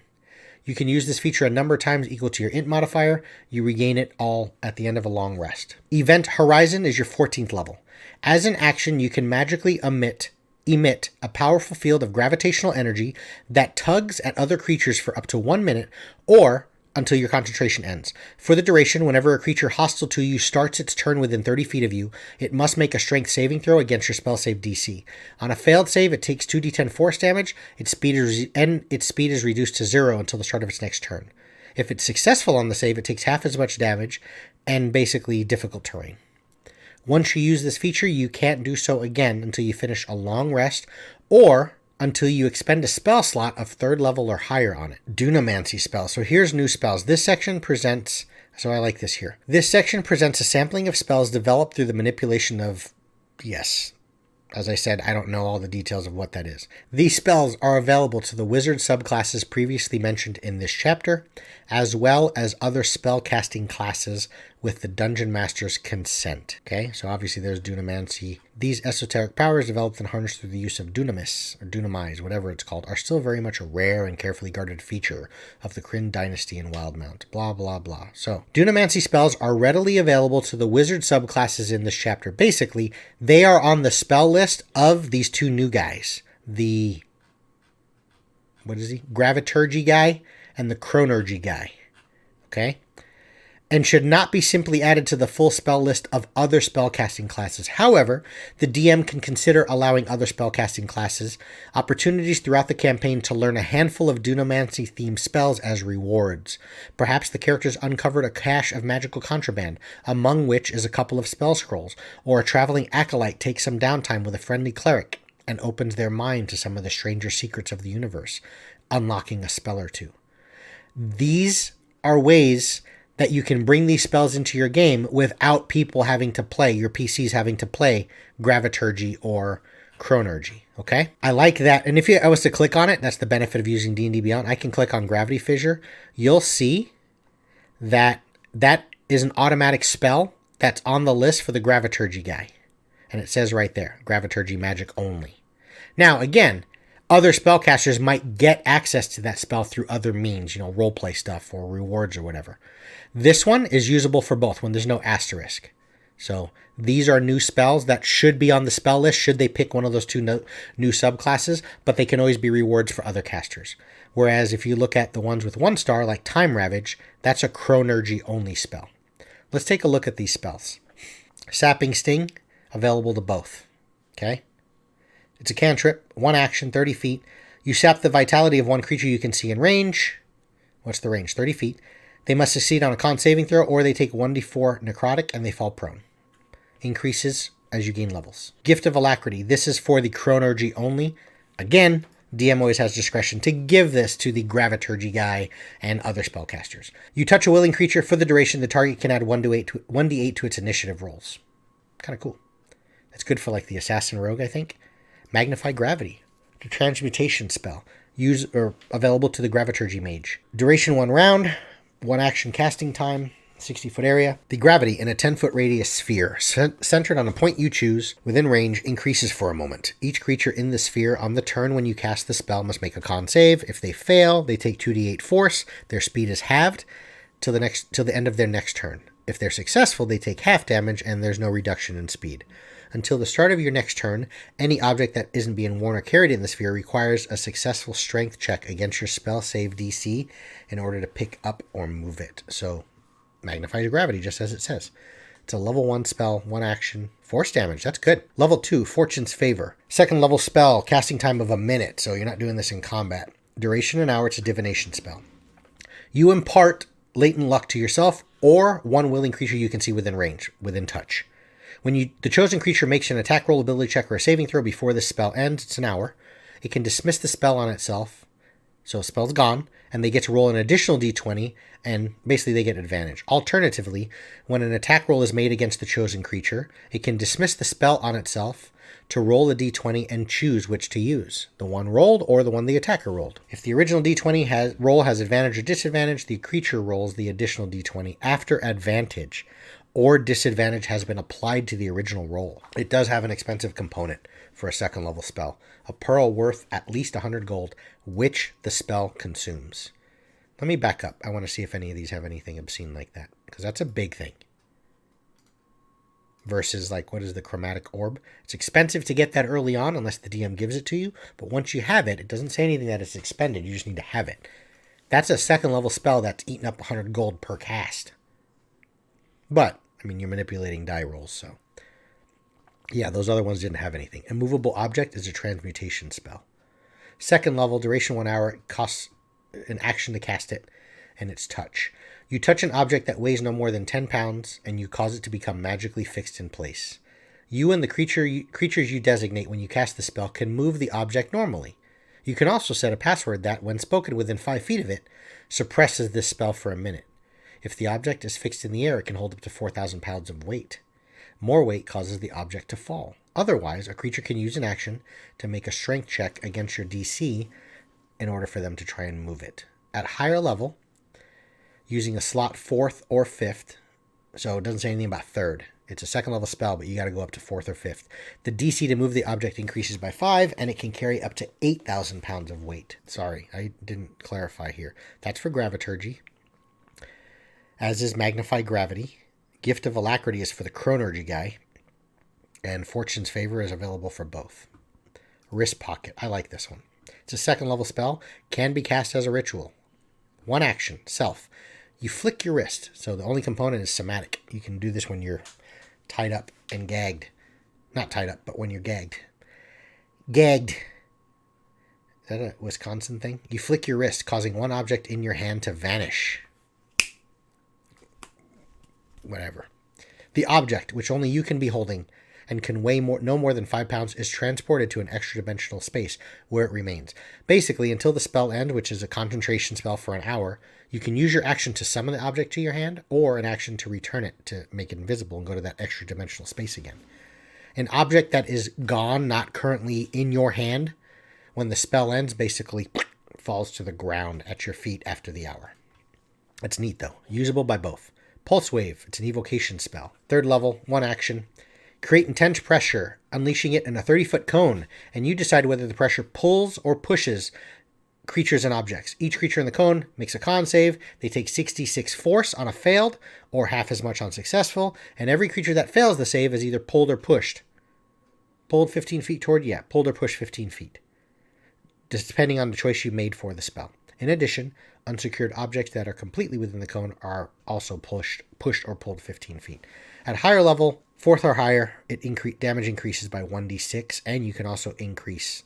You can use this feature a number of times equal to your int modifier. You regain it all at the end of a long rest. Event Horizon is your 14th level. As an action, you can magically emit a powerful field of gravitational energy that tugs at other creatures for up to 1 minute or until your concentration ends. For the duration, whenever a creature hostile to you starts its turn within 30 feet of you, it must make a strength saving throw against your spell save DC. On a failed save, it takes 2d10 force damage, its speed is reduced to 0 until the start of its next turn. If it's successful on the save, it takes half as much damage and basically difficult terrain. Once you use this feature, you can't do so again until you finish a long rest or until you expend a spell slot of 3rd level or higher on it. Dunamancy Spells. So here's new spells. This section presents, so I like this here. This section presents a sampling of spells developed through the manipulation of, yes, as I said, I don't know all the details of what that is. These spells are available to the wizard subclasses previously mentioned in this chapter, as well as other spell casting classes with the Dungeon Master's consent. Okay, so obviously there's Dunamancy. These esoteric powers developed and harnessed through the use of Dunamis, or Dunamize, whatever it's called, are still very much a rare and carefully guarded feature of the Kryn dynasty in Wildemount. Blah, blah, blah. So, Dunamancy spells are readily available to the wizard subclasses in this chapter. Basically, they are on the spell list of these two new guys. The, Graviturgy guy and the Chronurgy guy. Okay? And should not be simply added to the full spell list of other spellcasting classes. However, the DM can consider allowing other spellcasting classes opportunities throughout the campaign to learn a handful of Dunamancy-themed spells as rewards. Perhaps the characters uncovered a cache of magical contraband, among which is a couple of spell scrolls, or a traveling acolyte takes some downtime with a friendly cleric and opens their mind to some of the stranger secrets of the universe, unlocking a spell or two. These are ways that you can bring these spells into your game without people having to play, your PCs having to play Graviturgy or Chronurgy, okay? I like that. And if I was to click on it, that's the benefit of using D&D Beyond. I can click on Gravity Fissure. You'll see that that is an automatic spell that's on the list for the Graviturgy guy. And it says right there, Graviturgy magic only. Now, again, other spellcasters might get access to that spell through other means, roleplay stuff or rewards or whatever. This one is usable for both when there's no asterisk. So these are new spells that should be on the spell list should they pick one of those two new subclasses, but they can always be rewards for other casters. Whereas if you look at the ones with 1 star, like Time Ravage, that's a Chronurgy only spell. Let's take a look at these spells. Sapping Sting, available to both. Okay? It's a cantrip, 1 action, 30 feet. You sap the vitality of one creature you can see in range. What's the range? 30 feet. They must succeed on a con saving throw, or they take 1d4 necrotic and they fall prone. Increases as you gain levels. Gift of Alacrity. This is for the Chronurgy only. Again, DM always has discretion to give this to the Graviturgy guy and other spellcasters. You touch a willing creature for the duration. The target can add 1d8 to its initiative rolls. Kind of cool. That's good for like the Assassin Rogue, I think. Magnify Gravity. The Transmutation spell. Available to the Graviturgy mage. Duration 1 round. 1 action casting time, 60-foot area. The gravity in a 10-foot radius sphere, centered on a point you choose within range, increases for a moment. Each creature in the sphere on the turn when you cast the spell must make a con save. If they fail, they take 2d8 force. Their speed is halved till the end of their next turn. If they're successful, they take half damage and there's no reduction in speed. Until the start of your next turn, any object that isn't being worn or carried in the sphere requires a successful strength check against your spell save DC in order to pick up or move it. So, magnifies gravity, just as it says. It's a level 1 spell, 1 action, force damage. That's good. Level 2, Fortune's Favor. 2nd level spell, casting time of a minute, so you're not doing this in combat. Duration an hour, it's a divination spell. You impart latent luck to yourself or one willing creature you can see within range, within touch. When the chosen creature makes an attack roll, ability check, or a saving throw before this spell ends, it's an hour. It can dismiss the spell on itself, so the spell's gone, and they get to roll an additional d20, and basically they get advantage. Alternatively, when an attack roll is made against the chosen creature, it can dismiss the spell on itself to roll a d20 and choose which to use, the one rolled or the one the attacker rolled. If the original d20 roll has advantage or disadvantage, the creature rolls the additional d20 after advantage or disadvantage has been applied to the original roll. It does have an expensive component for a second level spell, a pearl worth at least 100 gold, which the spell consumes. Let me back up. I want to see if any of these have anything obscene like that, because that's a big thing. Versus, like, what is the chromatic orb? It's expensive to get that early on unless the DM gives it to you, but once you have it, it doesn't say anything that it's expended. You just need to have it. That's a second level spell that's eating up 100 gold per cast. But, I mean, you're manipulating die rolls, so. Yeah, those other ones didn't have anything. Immovable object is a transmutation spell. Second level, duration 1 hour, it costs an action to cast it, and it's touch. You touch an object that weighs no more than 10 pounds, and you cause it to become magically fixed in place. You and the creatures you designate when you cast the spell can move the object normally. You can also set a password that, when spoken within 5 feet of it, suppresses this spell for a minute. If the object is fixed in the air, it can hold up to 4,000 pounds of weight. More weight causes the object to fall. Otherwise, a creature can use an action to make a strength check against your DC in order for them to try and move it. At higher level, using a slot 4th or 5th, so it doesn't say anything about 3rd. It's a second level spell, but you got to go up to 4th or 5th. The DC to move the object increases by 5, and it can carry up to 8,000 pounds of weight. Sorry, I didn't clarify here. That's for Graviturgy, as is Magnify Gravity. Gift of Alacrity is for the Chronurgy guy, and Fortune's Favor is available for both. Wrist Pocket, I like this one. It's a second level spell, can be cast as a ritual. One action, self. You flick your wrist, so the only component is somatic. You can do this when you're tied up and gagged. Not tied up, but when you're gagged. Gagged. Is that a Wisconsin thing? You flick your wrist, causing one object in your hand to vanish. Whatever. The object, which only you can be holding and can weigh no more than 5 pounds, is transported to an extra dimensional space where it remains. Basically, until the spell ends, which is a concentration spell for an hour, you can use your action to summon the object to your hand, or an action to return it to make it invisible and go to that extra dimensional space again. An object that is gone, not currently in your hand, when the spell ends, basically falls to the ground at your feet after the hour. That's neat, though. Usable by both. Pulse Wave, it's an evocation spell. 3rd level, 1 action. Create intense pressure, unleashing it in a 30-foot cone, and you decide whether the pressure pulls or pushes creatures and objects. Each creature in the cone makes a con save. They take 66 force on a failed, or half as much on successful, and every creature that fails the save is either pulled or pushed. Pulled 15 feet toward, pulled or pushed 15 feet. Just depending on the choice you made for the spell. In addition, unsecured objects that are completely within the cone are also pushed or pulled 15 feet. At higher level, 4th or higher, damage increases by 1d6, and you can also increase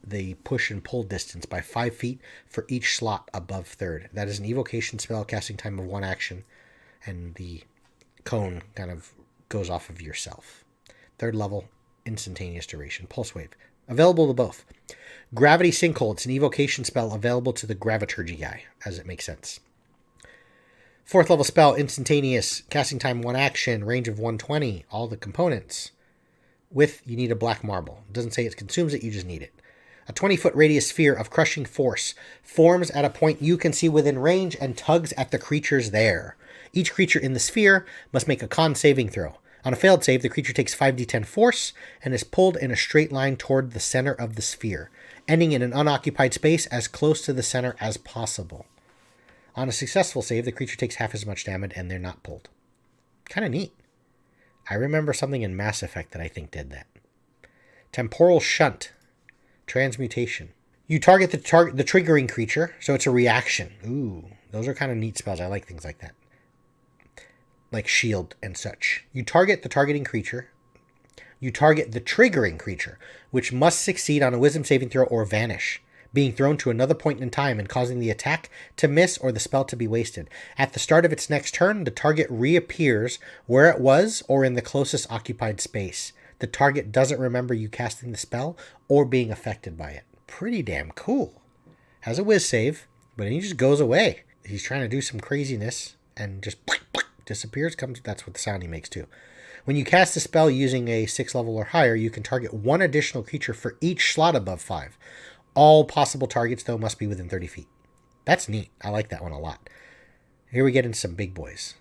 the push and pull distance by 5 feet for each slot above 3rd. That is an evocation spell, casting time of 1 action, and the cone kind of goes off of yourself. 3rd level, instantaneous duration. Pulse Wave. Available to both. Gravity Sinkhole. It's an evocation spell available to the Graviturgy guy, as it makes sense. 4th level spell, instantaneous, casting time 1 action, range of 120, all the components. You need a black marble. It doesn't say it consumes it, you just need it. A 20-foot radius sphere of crushing force forms at a point you can see within range and tugs at the creatures there. Each creature in the sphere must make a con saving throw. On a failed save, the creature takes 5d10 force and is pulled in a straight line toward the center of the sphere, ending in an unoccupied space as close to the center as possible. On a successful save, the creature takes half as much damage and they're not pulled. Kind of neat. I remember something in Mass Effect that I think did that. Temporal Shunt. Transmutation. You target the triggering creature, so it's a reaction. Ooh, those are kind of neat spells. I like things like that. Like shield and such. You target the targeting creature. You target the triggering creature, which must succeed on a wisdom saving throw or vanish. being thrown to another point in time and causing the attack to miss or the spell to be wasted. At the start of its next turn, the target reappears where it was or in the closest occupied space. The target doesn't remember you casting the spell or being affected by it. Pretty damn cool. Has a whiz save, but then he just goes away. He's trying to do some craziness and just disappears. That's what the sound he makes too. When you cast a spell using a 6 level or higher, you can target one additional creature for each slot above 5. All possible targets, though, must be within 30 feet. That's neat. I like that one a lot. Here we get into some big boys.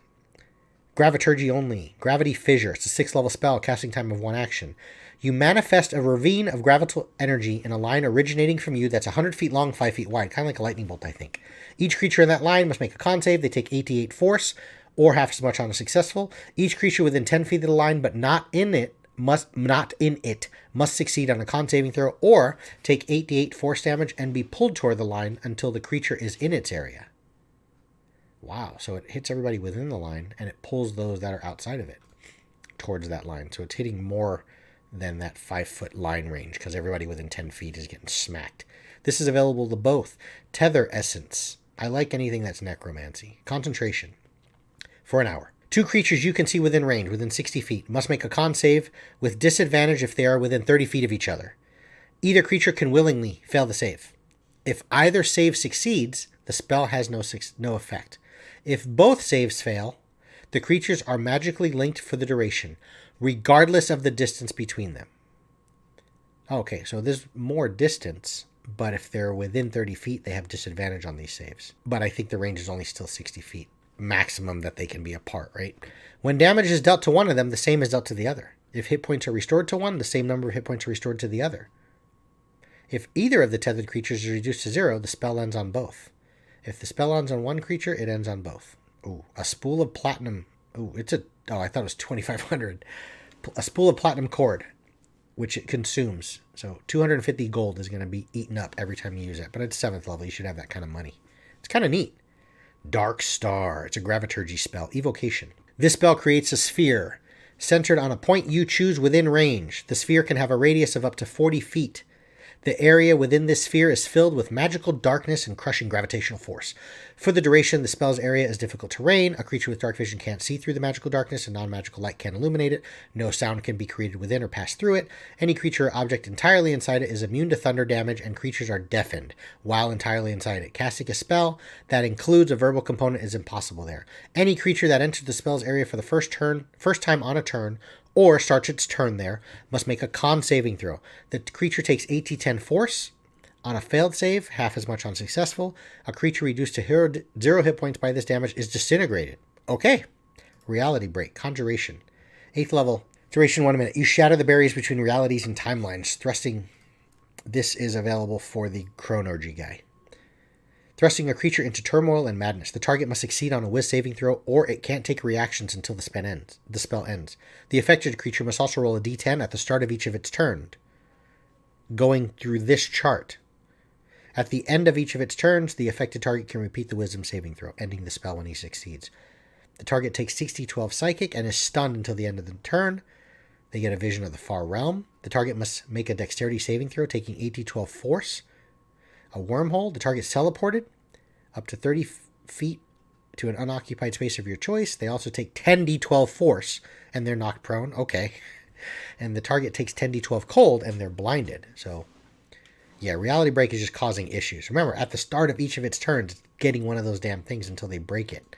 Graviturgy only. Gravity Fissure. It's a 6 level spell, casting time of 1 action. You manifest a ravine of gravital energy in a line originating from you that's 100 feet long, 5 feet wide. Kind of like a lightning bolt, I think. Each creature in that line must make a con save. They take 88 force, or half as much on a successful. Each creature within 10 feet of the line, but not in it, must succeed on a con saving throw, or take 88 force damage and be pulled toward the line until the creature is in its area. Wow, so it hits everybody within the line, and it pulls those that are outside of it towards that line. So it's hitting more than that 5-foot line range, because everybody within 10 feet is getting smacked. This is available to both. Tether Essence. I like anything that's necromancy. Concentration. For an hour. 2 creatures you can see within range, within 60 feet, must make a con save with disadvantage if they are within 30 feet of each other. Either creature can willingly fail the save. If either save succeeds, the spell has no effect. If both saves fail, the creatures are magically linked for the duration, regardless of the distance between them. Okay, so there's more distance, but if they're within 30 feet, they have disadvantage on these saves. But I think the range is only still 60 feet. Maximum that they can be apart, right? When damage is dealt to one of them, the same is dealt to the other. If hit points are restored to one, the same number of hit points are restored to the other. If either of the tethered creatures is reduced to 0, the spell ends on both. If the spell ends on one creature, it ends on both. Ooh, a spool of platinum. Ooh, I thought it was 2,500. A spool of platinum cord, which it consumes. So 250 gold is going to be eaten up every time you use it. But at 7th level, you should have that kind of money. It's kind of neat. Dark Star. It's a Graviturgy spell. Evocation. This spell creates a sphere centered on a point you choose within range. The sphere can have a radius of up to 40 feet. The area within this sphere is filled with magical darkness and crushing gravitational force. For the duration, the spell's area is difficult terrain. A creature with dark vision can't see through the magical darkness, and non-magical light can't illuminate it. No sound can be created within or pass through it. Any creature or object entirely inside it is immune to thunder damage, and creatures are deafened while entirely inside it. Casting a spell that includes a verbal component is impossible there. Any creature that enters the spell's area for the first time on a turn, or starts its turn there, must make a con saving throw. The creature takes 8d10 force. On a failed save, half as much on successful. A creature reduced to 0 hit points by this damage is disintegrated. Okay. Reality Break. Conjuration. 8th level. Duration 1 minute. You shatter the barriers between realities and timelines. Thrusting. This is available for the Chronurgy guy. Thrusting a creature into turmoil and madness. The target must succeed on a whiz saving throw, or it can't take reactions until the spell ends. The affected creature must also roll a d10 at the start of each of its turns. Going through this chart. At the end of each of its turns, the affected target can repeat the wisdom saving throw, ending the spell when he succeeds. The target takes 60-12 psychic and is stunned until the end of the turn. They get a vision of the far realm. The target must make a dexterity saving throw, taking 8d12 force. A wormhole. The target's teleported up to 30 feet to an unoccupied space of your choice. They also take 10d12 force, and they're knocked prone. Okay. And the target takes 10d12 cold, and they're blinded. So, yeah, Reality Break is just causing issues. Remember, at the start of each of its turns, it's getting one of those damn things until they break it.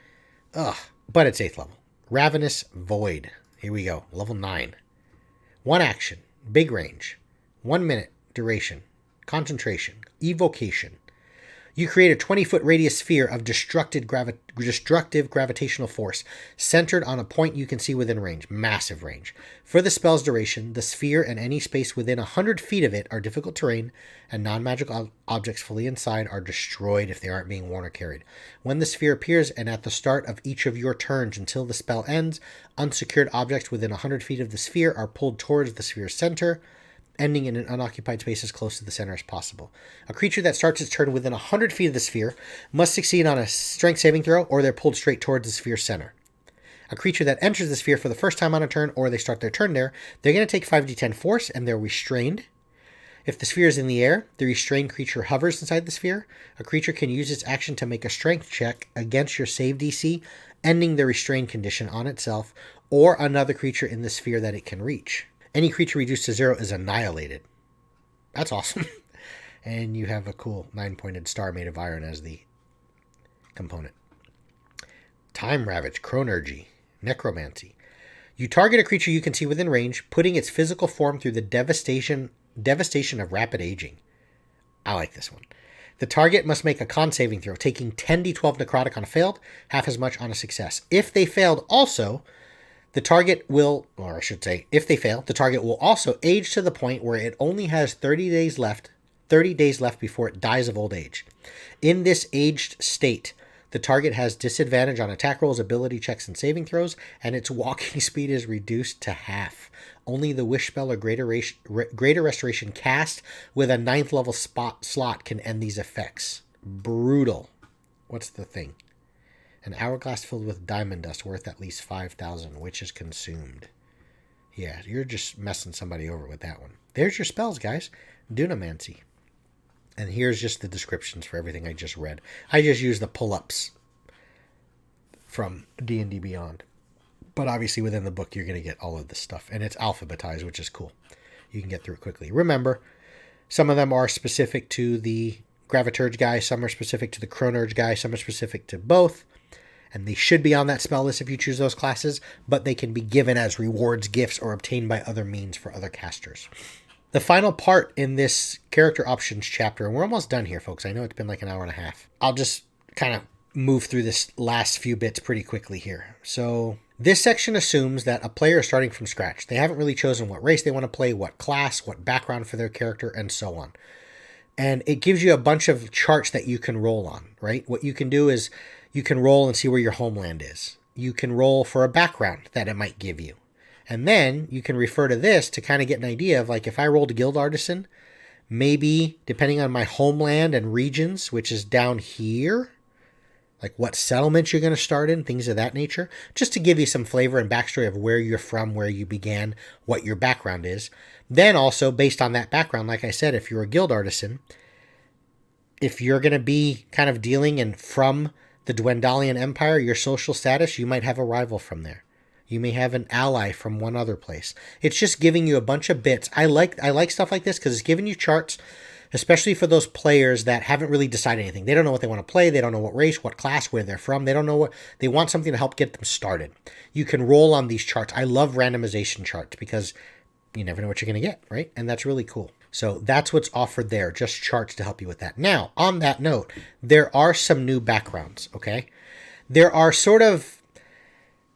Ugh. But it's 8th level. Ravenous Void. Here we go. Level 9. 1 action. Big range. 1 minute duration. Concentration. Evocation. You create a 20-foot radius sphere of destructive gravitational force centered on a point you can see within range. Massive range. For the spell's duration, the sphere and any space within 100 feet of it are difficult terrain, and non-magical objects fully inside are destroyed if they aren't being worn or carried. When the sphere appears, and at the start of each of your turns until the spell ends, unsecured objects within 100 feet of the sphere are pulled towards the sphere's center, ending in an unoccupied space as close to the center as possible. A creature that starts its turn within 100 feet of the sphere must succeed on a strength saving throw, or they're pulled straight towards the sphere's center. A creature that enters the sphere for the first time on a turn, or they start their turn there, they're going to take 5d10 force, and they're restrained. If the sphere is in the air, the restrained creature hovers inside the sphere. A creature can use its action to make a strength check against your save DC, ending the restrained condition on itself or another creature in the sphere that it can reach. Any creature reduced to 0 is annihilated. That's awesome. And you have a cool 9-pointed star made of iron as the component. Time Ravage, Chronurgy, Necromancy. You target a creature you can see within range, putting its physical form through the devastation of rapid aging. I like this one. The target must make a con saving throw, taking 10d12 necrotic on a failed, half as much on a success. If they failed also, the target will, or I should say, if they fail, the target will also age to the point where it only has 30 days left before it dies of old age. In this aged state, the target has disadvantage on attack rolls, ability checks, and saving throws, and its walking speed is reduced to half. Only the Wish Spell or Greater Restoration cast with a 9th level slot can end these effects. Brutal. What's the thing? An hourglass filled with diamond dust worth at least 5,000, which is consumed. Yeah, you're just messing somebody over with that one. There's your spells, guys. Dunamancy. And here's just the descriptions for everything I just read. I just used the pull-ups from D&D Beyond. But obviously within the book, you're going to get all of this stuff. And it's alphabetized, which is cool. You can get through it quickly. Remember, some of them are specific to the Graviturgy guy. Some are specific to the Chronurgy guy. Some are specific to both. And they should be on that spell list if you choose those classes. But they can be given as rewards, gifts, or obtained by other means for other casters. The final part in this character options chapter, and we're almost done here, folks. I know it's been like an hour and a half. I'll just kind of move through this last few bits pretty quickly here. So this section assumes that a player is starting from scratch. They haven't really chosen what race they want to play, what class, what background for their character, and so on. And it gives you a bunch of charts that you can roll on, right? What you can do is you can roll and see where your homeland is. You can roll for a background that it might give you. And then you can refer to this to kind of get an idea of, like, if I rolled a Guild Artisan, maybe depending on my homeland and regions, which is down here, like what settlements you're going to start in, things of that nature, just to give you some flavor and backstory of where you're from, where you began, what your background is. Then also, based on that background, like I said, if you're a Guild Artisan, if you're going to be kind of dealing in from the Dwendalian Empire, your social status, you might have a rival from there. You may have an ally from one other place. It's just giving you a bunch of bits. I like stuff like this because it's giving you charts, especially for those players that haven't really decided anything. They don't know what they want to play. They don't know what race, what class, where they're from. They don't know what they want, something to help get them started. You can roll on these charts. I love randomization charts because you never know what you're going to get, right? And that's really cool. So that's what's offered there, just charts to help you with that. Now, on that note, there are some new backgrounds, okay? There are sort of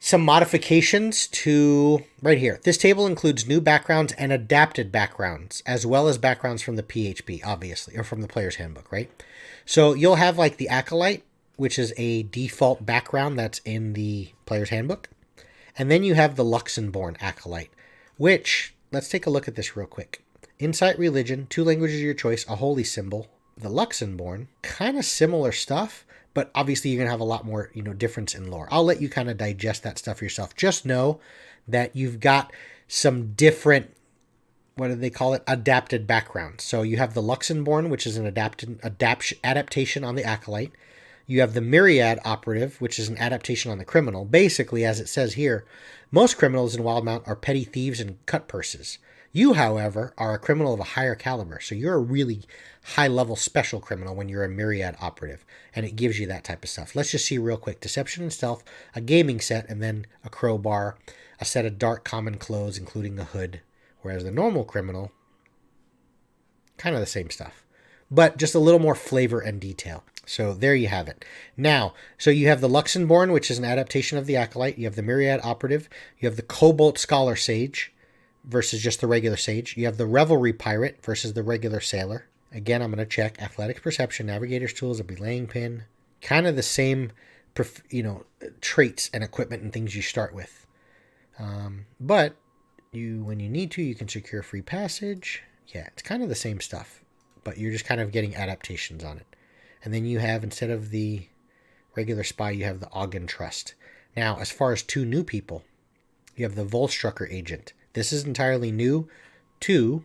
some modifications to right here. This table includes new backgrounds and adapted backgrounds, as well as backgrounds from the PHB, obviously, or from the player's handbook, right? So you'll have like the Acolyte, which is a default background that's in the player's handbook. And then you have the Luxembourg Acolyte, which, let's take a look at this real quick. Insight, religion, 2 languages of your choice, a holy symbol. The Luxembourg, kind of similar stuff, but obviously you're going to have a lot more, difference in lore. I'll let you kind of digest that stuff yourself. Just know that you've got some different, what do they call it? Adapted backgrounds. So you have the Luxembourg, which is an adaptation on the Acolyte. You have the Myriad Operative, which is an adaptation on the Criminal. Basically, as it says here, most criminals in Wildemount are petty thieves and cut purses. You, however, are a criminal of a higher caliber, so you're a really high-level special criminal when you're a Myriad Operative, and it gives you that type of stuff. Let's just see real quick. Deception and Stealth, a gaming set, and then a crowbar, a set of dark common clothes, including a hood, whereas the normal criminal, kind of the same stuff, but just a little more flavor and detail. So there you have it. Now, so you have the Luxembourg, which is an adaptation of the Acolyte. You have the Myriad Operative. You have the Cobalt Scholar Sage versus just the regular Sage. You have the Revelry Pirate versus the regular Sailor. Again, I'm going to check Athletics Perception, Navigator's Tools, a belaying pin. Kind of the same, traits and equipment and things you start with. But when you need to, you can secure free passage. Yeah, it's kind of the same stuff, but you're just kind of getting adaptations on it. And then you have, instead of the regular spy, you have the Ogden Trust. Now, as far as 2 new people, you have the Volstrucker Agent. This is entirely new to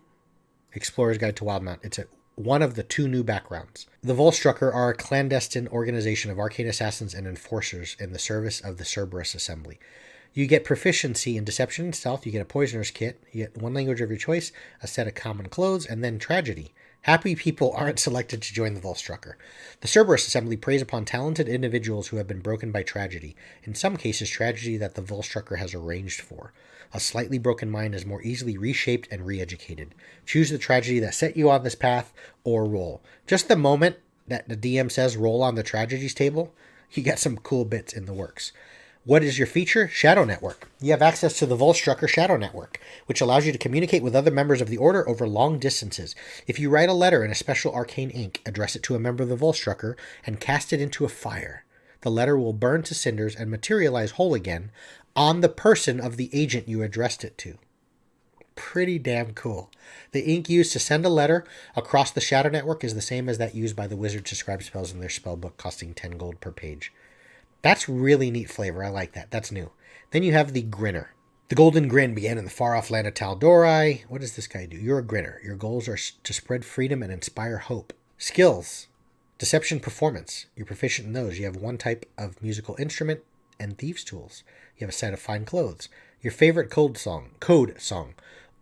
Explorer's Guide to Wildemount. It's one of the 2 new backgrounds. The Volstrucker are a clandestine organization of arcane assassins and enforcers in the service of the Subrace assembly. You get proficiency in deception and stealth, you get a poisoner's kit, you get 1 language of your choice, a set of common clothes, and then tragedy. Happy people aren't selected to join the Volstrucker. The Subrace assembly preys upon talented individuals who have been broken by tragedy, in some cases tragedy that the Volstrucker has arranged for. A slightly broken mind is more easily reshaped and re-educated. Choose the tragedy that set you on this path, or roll. Just the moment that the DM says roll on the tragedies table, you get some cool bits in the works. What is your feature? Shadow Network. You have access to the Volstrucker Shadow Network, which allows you to communicate with other members of the Order over long distances. If you write a letter in a special arcane ink, address it to a member of the Volstrucker, and cast it into a fire, the letter will burn to cinders and materialize whole again on the person of the agent you addressed it to. Pretty damn cool. The ink used to send a letter across the Shadow Network is the same as that used by the wizards to scribe spells in their spellbook, costing 10 gold per page. That's really neat flavor. I like that. That's new. Then you have the Grinner. The Golden Grin began in the far-off land of Tal'Dorei. What does this guy do? You're a Grinner. Your goals are to spread freedom and inspire hope. Skills. Deception, performance. You're proficient in those. You have 1 type of musical instrument and thieves' tools. You have a set of fine clothes. Your favorite code song.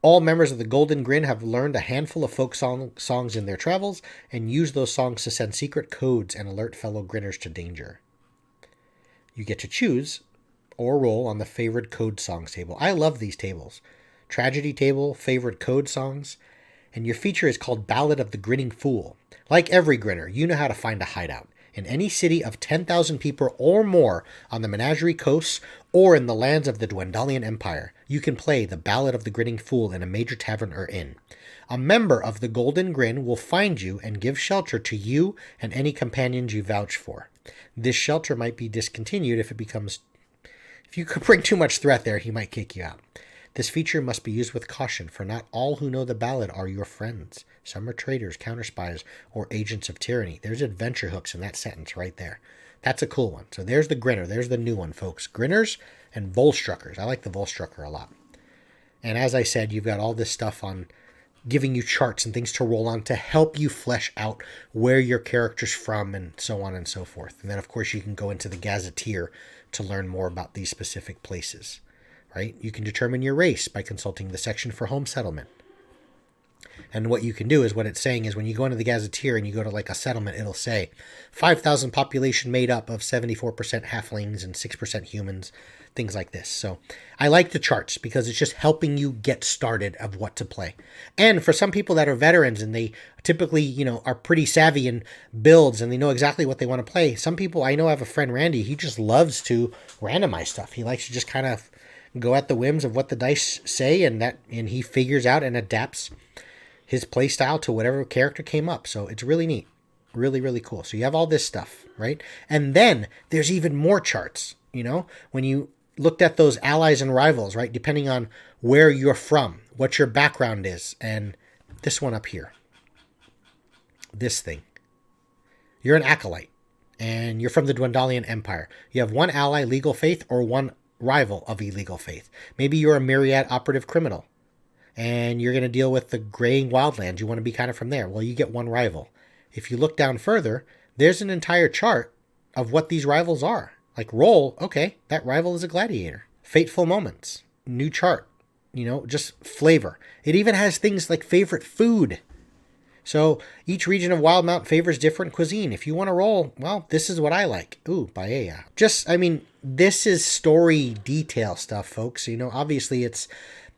All members of the Golden Grin have learned a handful of folk songs in their travels and use those songs to send secret codes and alert fellow Grinners to danger. You get to choose or roll on the favorite code songs table. I love these tables. Tragedy table, favorite code songs, and your feature is called Ballad of the Grinning Fool. Like every Grinner, you know how to find a hideout. In any city of 10,000 people or more on the Menagerie Coast or in the lands of the Dwendalian Empire, you can play the Ballad of the Grinning Fool in a major tavern or inn. A member of the Golden Grin will find you and give shelter to you and any companions you vouch for. This shelter might be discontinued if you could bring too much threat there, he might kick you out. This feature must be used with caution, for not all who know the ballad are your friends. Some are traitors, counterspies, or agents of tyranny. There's adventure hooks in that sentence right there. That's a cool one. So there's the Grinner. There's the new one, folks. Grinners and Volstruckers. I like the Volstrucker a lot. And as I said, you've got all this stuff on giving you charts and things to roll on to help you flesh out where your character's from and so on and so forth. And then, of course, you can go into the Gazetteer to learn more about these specific places, right? You can determine your race by consulting the section for home settlement. And what you can do is what it's saying is when you go into the Gazetteer and you go to like a settlement, it'll say 5,000 population made up of 74% halflings and 6% humans, things like this. So I like the charts because it's just helping you get started of what to play. And for some people that are veterans and they typically, are pretty savvy in builds and they know exactly what they want to play. Some people, I know I have a friend, Randy, he just loves to randomize stuff. He likes to just kind of go at the whims of what the dice say and he figures out and adapts his play style to whatever character came up. So it's really neat. Really, really cool. So you have all this stuff, right? And then there's even more charts, when you looked at those allies and rivals, right? Depending on where you're from, what your background is. And this one up here, this thing, you're an acolyte and you're from the Dwendalian Empire. You have 1 ally, legal faith, or 1 rival of illegal faith. Maybe you're a myriad operative criminal and you're going to deal with the graying wildlands. You want to be kind of from there. Well, you get 1 rival. If you look down further, there's an entire chart of what these rivals are. Like roll, okay, that rival is a gladiator. Fateful moments, new chart, just flavor. It even has things like favorite food. So each region of Wildemount favors different cuisine. If you want to roll, well, this is what I like. Ooh, paella. This is story detail stuff, folks. Obviously it's,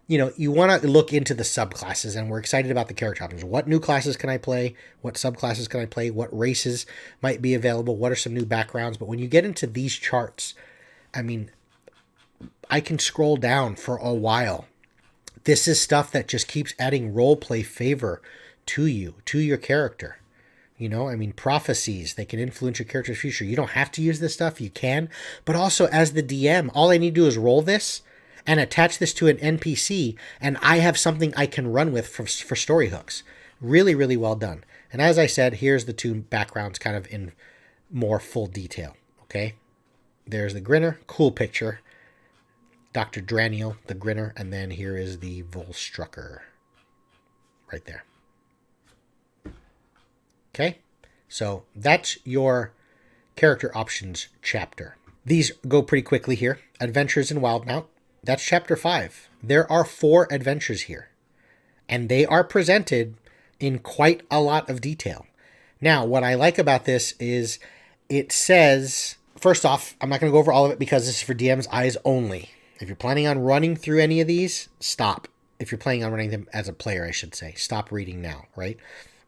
you want to look into the subclasses, and we're excited about the character options. What new classes can I play? What subclasses can I play? What races might be available? What are some new backgrounds? But when you get into these charts, I can scroll down for a while. This is stuff that just keeps adding roleplay favor to you, to your character. Prophecies, they can influence your character's future. You don't have to use this stuff. You can. But also, as the DM, all I need to do is roll this and attach this to an NPC, and I have something I can run with for story hooks. Really, really well done. And as I said, here's the 2 backgrounds kind of in more full detail, okay? There's the Grinner, cool picture. Dr. Draniel, the Grinner, and then here is the Volstrucker right there. Okay? So that's your character options chapter. These go pretty quickly here. Adventures in Wildemount. That's chapter 5. There are 4 adventures here, and they are presented in quite a lot of detail. Now, what I like about this is it says, first off, I'm not going to go over all of it because this is for DM's eyes only. If you're planning on running through any of these, stop. If you're planning on running them as a player, I should say, stop reading now, right?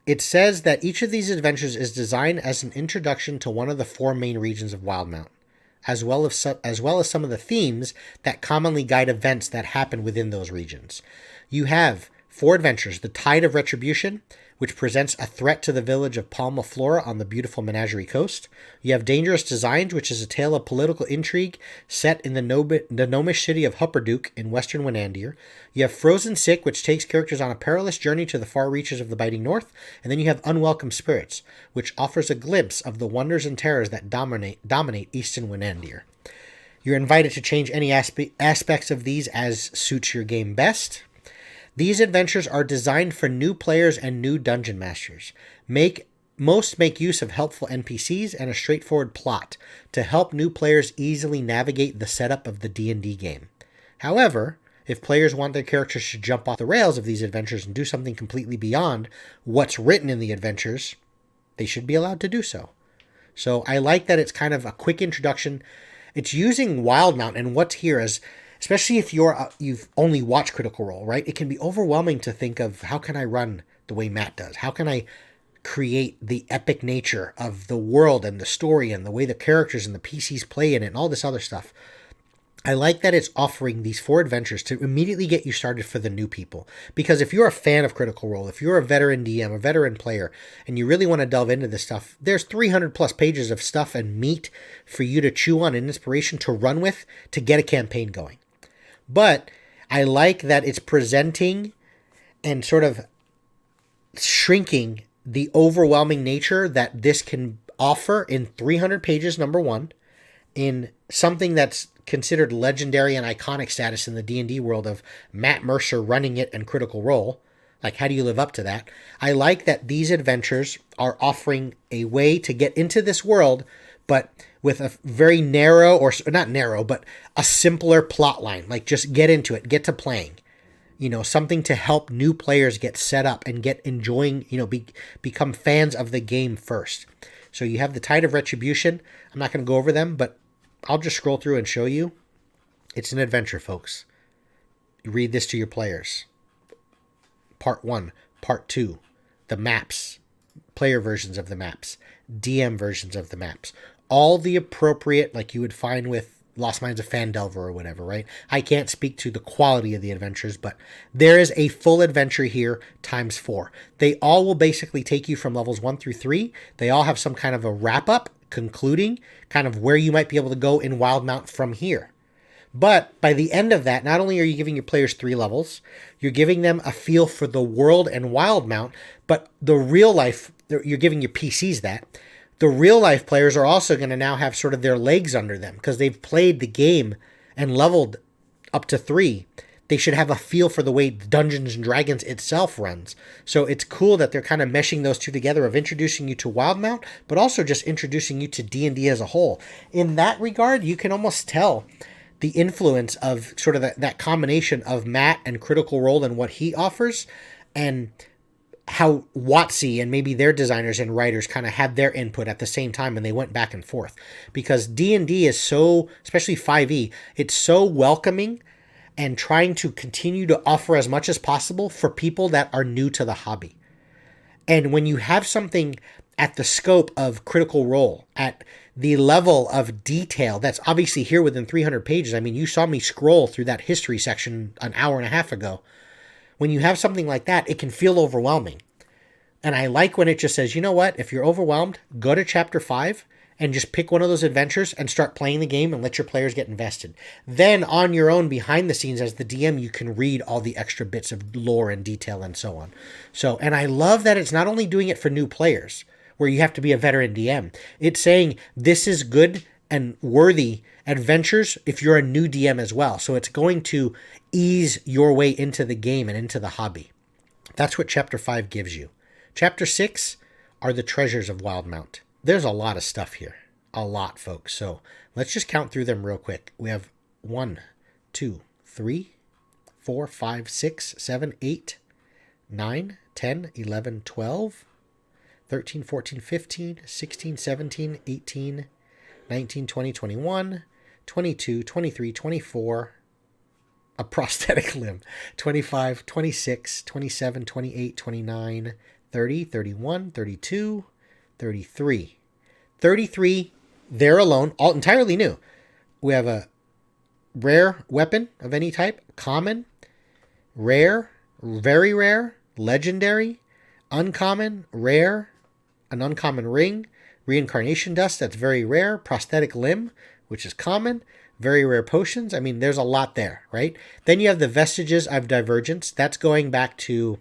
It says that each of these adventures is designed as an introduction to one of the 4 main regions of Wildemount, as well as some of the themes that commonly guide events that happen within those regions. You have 4 adventures: the Tide of Retribution, which presents a threat to the village of Palma Flora on the beautiful Menagerie Coast. You have Dangerous Designs, which is a tale of political intrigue set in the gnomish city of Hupperduke in western Wenandir. You have Frozen Sick, which takes characters on a perilous journey to the far reaches of the Biting North. And then you have Unwelcome Spirits, which offers a glimpse of the wonders and terrors that dominate eastern Wenandir. You're invited to change any aspects of these as suits your game best. These adventures are designed for new players and new dungeon masters. Most make use of helpful NPCs and a straightforward plot to help new players easily navigate the setup of the D&D game. However, if players want their characters to jump off the rails of these adventures and do something completely beyond what's written in the adventures, they should be allowed to do so. So I like that it's kind of a quick introduction. It's using Wildemount and what's here as, especially if you've only watched Critical Role, right? It can be overwhelming to think of, how can I run the way Matt does? How can I create the epic nature of the world and the story and the way the characters and the PCs play in it and all this other stuff? I like that it's offering these 4 adventures to immediately get you started for the new people. Because if you're a fan of Critical Role, if you're a veteran DM, a veteran player, and you really want to delve into this stuff, there's 300 plus pages of stuff and meat for you to chew on and inspiration to run with to get a campaign going. But I like that it's presenting and sort of shrinking the overwhelming nature that this can offer in 300 pages, number 1, in something that's considered legendary and iconic status in the D&D world of Matt Mercer running it and Critical Role. Like, how do you live up to that? I like that these adventures are offering a way to get into this world, but with a very narrow, or not narrow, but a simpler plot line. Like, just get into it, get to playing. Something to help new players get set up and get enjoying, become fans of the game first. So you have the Tide of Retribution. I'm not going to go over them, but I'll just scroll through and show you. It's an adventure, folks. You read this to your players. Part 1, Part 2, the maps, player versions of the maps, DM versions of the maps. All the appropriate, like you would find with Lost Minds of Phandelver or whatever, right? I can't speak to the quality of the adventures, but there is a full adventure here times 4. They all will basically take you from levels 1 through 3. They all have some kind of a wrap-up, concluding kind of where you might be able to go in Wildemount from here. But by the end of that, not only are you giving your players 3 levels, you're giving them a feel for the world and Wildemount, but the real life, you're giving your PCs that. The real life players are also going to now have sort of their legs under them because they've played the game and leveled up to 3. They should have a feel for the way Dungeons & Dragons itself runs. So it's cool that they're kind of meshing those two together of introducing you to Wildemount, but also just introducing you to D&D as a whole. In that regard, you can almost tell the influence of sort of that combination of Matt and Critical Role and what he offers, and how WotC and maybe their designers and writers kind of had their input at the same time, and they went back and forth. Because D&D is so, especially 5e, it's so welcoming and trying to continue to offer as much as possible for people that are new to the hobby. And when you have something at the scope of Critical Role, at the level of detail that's obviously here within 300 pages. I mean, you saw me scroll through that history section an hour and a half ago. When you have something like that, it can feel overwhelming. And I like when it just says, you know what, if you're overwhelmed, go to chapter 5 and just pick one of those adventures and start playing the game and let your players get invested. Then on your own, behind the scenes as the DM, you can read all the extra bits of lore and detail and so on. So, and I love that it's not only doing it for new players, where you have to be a veteran DM. It's saying this is good and worthy adventures if you're a new DM as well. So it's going to ease your way into the game and into the hobby. That's what Chapter 5 gives you. Chapter 6 are the treasures of Wildemount. There's a lot of stuff here. A lot, folks. So let's just count through them real quick. We have 1, 2, 3, 4, 5, 6, 7, 8, 9, 10, 11, 12, 13, 14, 15, 16, 17, 18, 19, 20, 21, 22, 23, 24, a prosthetic limb, 25, 26, 27, 28, 29, 30, 31, 32, 33. 33 there alone, all entirely new. We have a rare weapon of any type, common, rare, very rare, legendary, uncommon, rare, an uncommon ring, reincarnation dust, that's very rare, prosthetic limb, which is common, very rare potions. I mean, there's a lot there, right? Then you have the Vestiges of Divergence. That's going back to,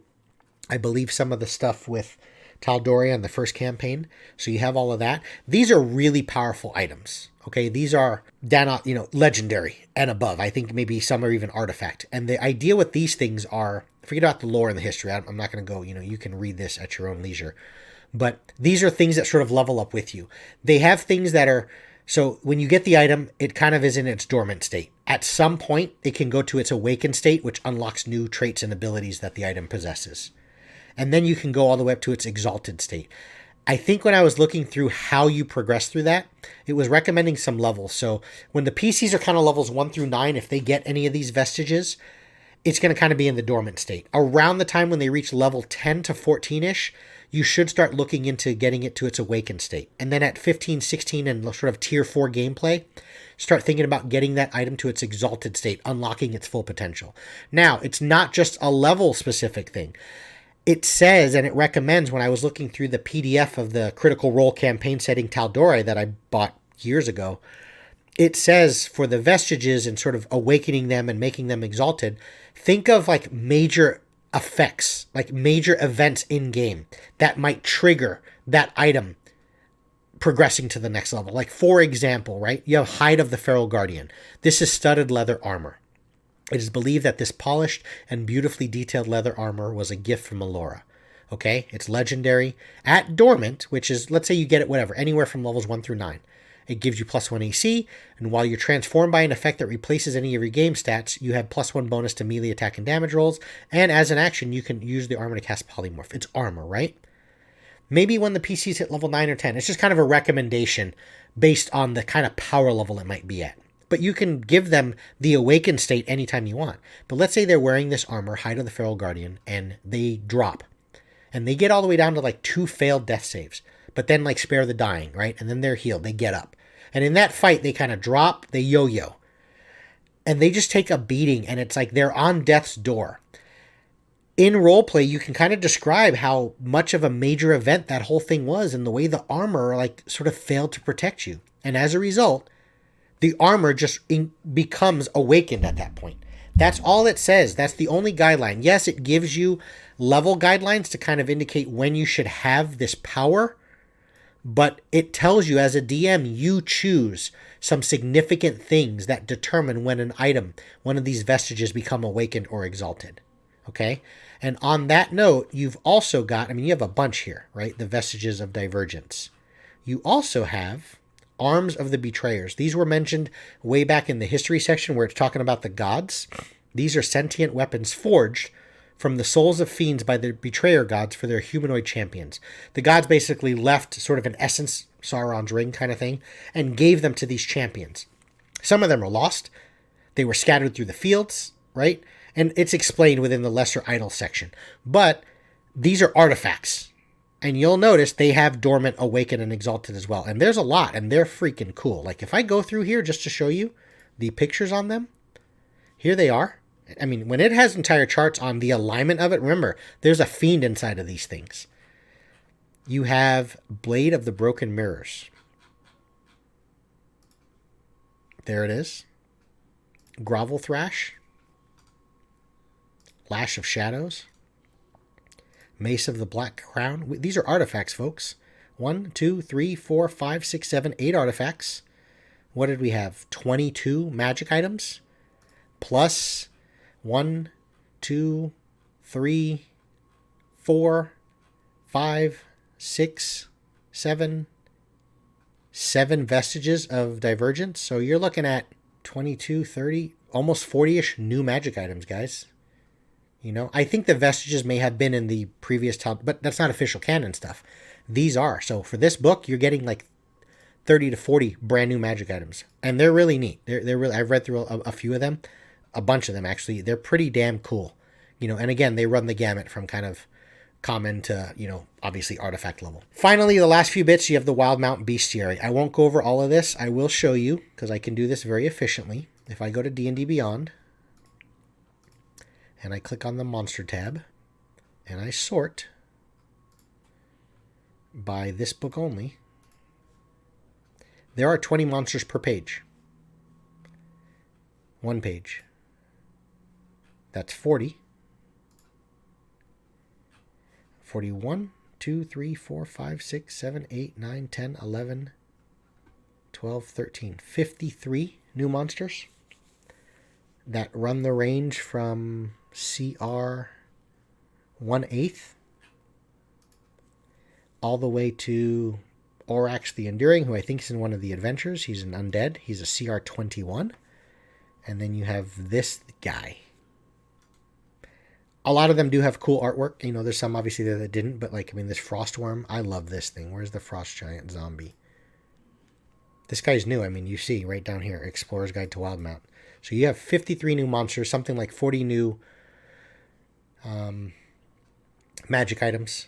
I believe, some of the stuff with Tal'Dorei on the first campaign. So you have all of that. These are really powerful items. Okay, these are legendary and above. I think maybe some are even artifact. And the idea with these things are, forget about the lore and the history. I'm not going to go, you can read this at your own leisure. But these are things that sort of level up with you. They have things that are, so when you get the item, it kind of is in its dormant state. At some point, it can go to its awakened state, which unlocks new traits and abilities that the item possesses. And then you can go all the way up to its exalted state. I think when I was looking through how you progress through that, it was recommending some levels. So when the PCs are kind of levels 1 through 9, if they get any of these Vestiges, it's going to kind of be in the dormant state. Around the time when they reach level 10 to 14-ish, you should start looking into getting it to its awakened state. And then at 15, 16, and sort of tier 4 gameplay, start thinking about getting that item to its exalted state, unlocking its full potential. Now, it's not just a level-specific thing. It says, and it recommends, when I was looking through the PDF of the Critical Role campaign setting Tal'Dorei that I bought years ago, it says for the Vestiges and sort of awakening them and making them exalted, think of like major effects, like major events in game that might trigger that item progressing to the next level. Like, for example, right, you have Hide of the Feral Guardian. This is studded leather armor. It is believed that this polished and beautifully detailed leather armor was a gift from Melora. Okay, it's legendary at dormant, which is, let's say you get it whatever, anywhere from levels 1 through 9. It gives you +1 AC, and while you're transformed by an effect that replaces any of your game stats, you have +1 bonus to melee attack and damage rolls, and as an action, you can use the armor to cast Polymorph. It's armor, right? Maybe when the PCs hit level 9 or 10, it's just kind of a recommendation based on the kind of power level it might be at. But you can give them the awakened state anytime you want. But let's say they're wearing this armor, Hide of the Feral Guardian, and they drop. And they get all the way down to like 2 failed death saves. But then like Spare the Dying, right? And then they're healed. They get up. And in that fight, they kind of drop, they yo-yo. And they just take a beating, and it's like they're on death's door. In roleplay, you can kind of describe how much of a major event that whole thing was and the way the armor like sort of failed to protect you. And as a result, the armor just becomes awakened at that point. That's all it says. That's the only guideline. Yes, it gives you level guidelines to kind of indicate when you should have this power, but it tells you as a DM, you choose some significant things that determine when an item, one of these Vestiges, become awakened or exalted. Okay? And on that note, you've also got, you have a bunch here, right? The Vestiges of Divergence. You also have Arms of the Betrayers. These were mentioned way back in the history section where it's talking about the gods. These are sentient weapons forged from the souls of fiends by the betrayer gods for their humanoid champions. The gods basically left sort of an essence, Sauron's ring kind of thing, and gave them to these champions. Some of them are lost. They were scattered through the fields, right? And it's explained within the Lesser Idol section. But these are artifacts. And you'll notice they have Dormant, Awakened, and Exalted as well. And there's a lot, and they're freaking cool. Like, if I go through here just to show you the pictures on them, here they are. When it has entire charts on the alignment of it, remember, there's a fiend inside of these things. You have Blade of the Broken Mirrors. There it is. Grovel Thrash. Lash of Shadows. Mace of the Black Crown. These are artifacts, folks. 1, 2, 3, 4, 5, 6, 7, 8 artifacts. What did we have? 22 magic items. Plus 1, 2, 3, 4, 5, 6, 7, 7 vestiges of divergence. So you're looking at 22, 30, almost 40-ish new magic items, guys. You know, I think the vestiges may have been in the previous top, but that's not official canon stuff. These are. So for this book, you're getting like 30 to 40 brand new magic items. And they're really neat. They're really, I've read through a few of them, a bunch of them actually. They're pretty damn cool. You know, and again, they run the gamut from kind of common to, you know, obviously artifact level. Finally, the last few bits, you have the Wildemount Bestiary. I won't go over all of this. I will show you, because I can do this very efficiently. If I go to D&D Beyond, and I click on the Monster tab, and I sort by this book only, there are 20 monsters per page. One page. That's 40. 41, 2, 3, 4, 5, 6, 7, 8, 9, 10, 11, 12, 13, 53 new monsters that run the range from CR 1/8 all the way to Orax the Enduring, who I think is in one of the adventures. He's an undead. He's a CR 21. And then you have this guy. A lot of them do have cool artwork. You know, there's some obviously there that didn't, but like, I mean, this Frostworm, I love this thing. Where's the Frost Giant Zombie? This guy's new. I mean, you see right down here, Explorer's Guide to Wildemount. So you have 53 new monsters, something like 40 new magic items,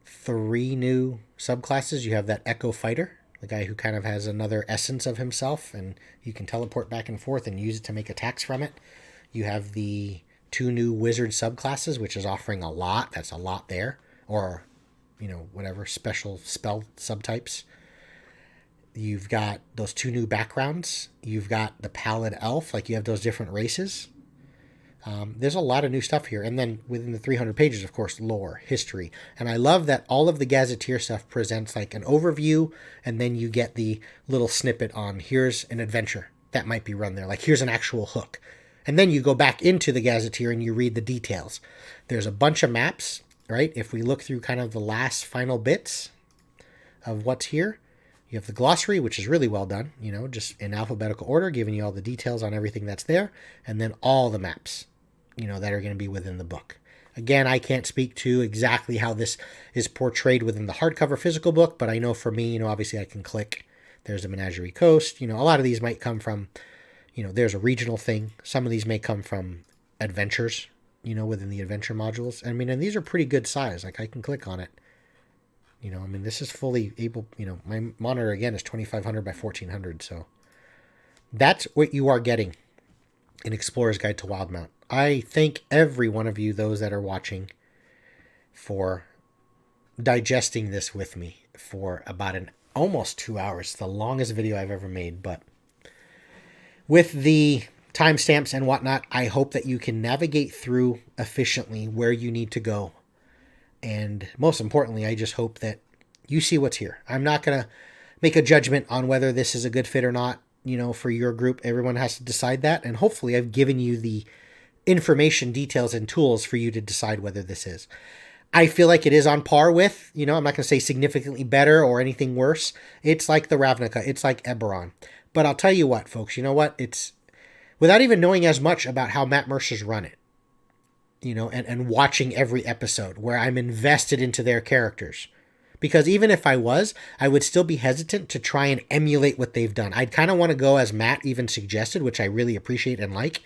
3 new subclasses. You have that Echo Fighter, the guy who kind of has another essence of himself, and you can teleport back and forth and use it to make attacks from it. You have the 2 new wizard subclasses, which is offering a lot. That's a lot there. Or, you know, whatever, special spell subtypes. You've got those 2 new backgrounds. You've got the Pallid Elf. Like, you have those different races. There's a lot of new stuff here. And then within the 300 pages, of course, lore, history. And I love that all of the Gazetteer stuff presents like an overview, and then you get the little snippet on here's an adventure that might be run there. Like, here's an actual hook. And then you go back into the Gazetteer and you read the details. There's a bunch of maps, right? If we look through kind of the last final bits of what's here, you have the glossary, which is really well done, you know, just in alphabetical order, giving you all the details on everything that's there. And then all the maps, you know, that are going to be within the book. Again, I can't speak to exactly how this is portrayed within the hardcover physical book, but I know for me, you know, obviously I can click. There's the Menagerie Coast. You know, a lot of these might come from, you know, there's a regional thing. Some of these may come from adventures, you know, within the adventure modules. I mean, and these are pretty good size. Like, I can click on it. You know, I mean, this is fully able, you know, my monitor, again, is 2500 by 1400. So that's what you are getting in Explorer's Guide to Wildemount. I thank every one of you, those that are watching, for digesting this with me for about almost 2 hours. It's the longest video I've ever made, but with the timestamps and whatnot, I hope that you can navigate through efficiently where you need to go. And most importantly, I just hope that you see what's here. I'm not going to make a judgment on whether this is a good fit or not, you know, for your group. Everyone has to decide that. And hopefully I've given you the information, details, and tools for you to decide whether this is. I feel like it is on par with, you know, I'm not going to say significantly better or anything worse. It's like the Ravnica. It's like Eberron. But I'll tell you what, folks, you know what? It's without even knowing as much about how Matt Mercer's run it, you know, and watching every episode where I'm invested into their characters. Because even if I was, I would still be hesitant to try and emulate what they've done. I'd kind of want to go as Matt even suggested, which I really appreciate and like,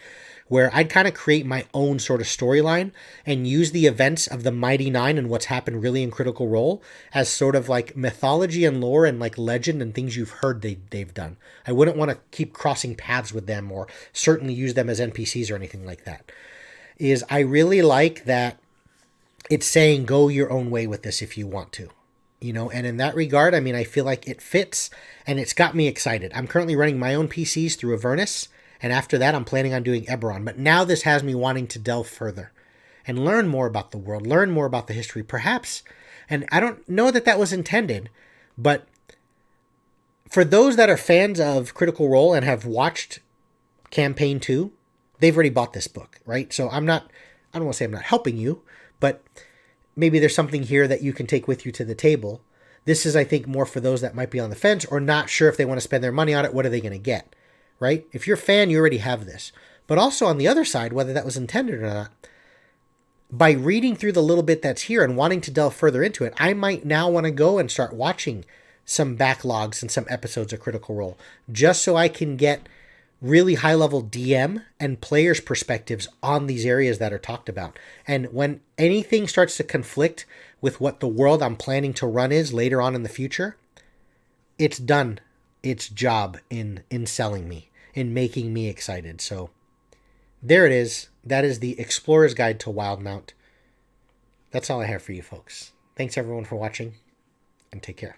where I'd kind of create my own sort of storyline and use the events of the Mighty Nine and what's happened really in Critical Role as sort of like mythology and lore and like legend and things you've heard they've done. I wouldn't want to keep crossing paths with them or certainly use them as NPCs or anything like that. Is I really like that it's saying go your own way with this if you want to. You know, and in that regard, I mean, I feel like it fits and it's got me excited. I'm currently running my own PCs through Avernus. And after that, I'm planning on doing Eberron. But now this has me wanting to delve further and learn more about the world, learn more about the history, perhaps. And I don't know that that was intended, but for those that are fans of Critical Role and have watched Campaign 2, they've already bought this book, right? So I don't want to say I'm not helping you, but maybe there's something here that you can take with you to the table. This is, I think, more for those that might be on the fence or not sure if they want to spend their money on it. What are they going to get, right? If you're a fan, you already have this. But also on the other side, whether that was intended or not, by reading through the little bit that's here and wanting to delve further into it, I might now want to go and start watching some backlogs and some episodes of Critical Role, just so I can get really high-level DM and players' perspectives on these areas that are talked about. And when anything starts to conflict with what the world I'm planning to run is later on in the future, it's done its job in selling me, in making me excited. So there it is. That is the Explorer's Guide to Wildemount. That's all I have for you folks. Thanks everyone for watching, and take care.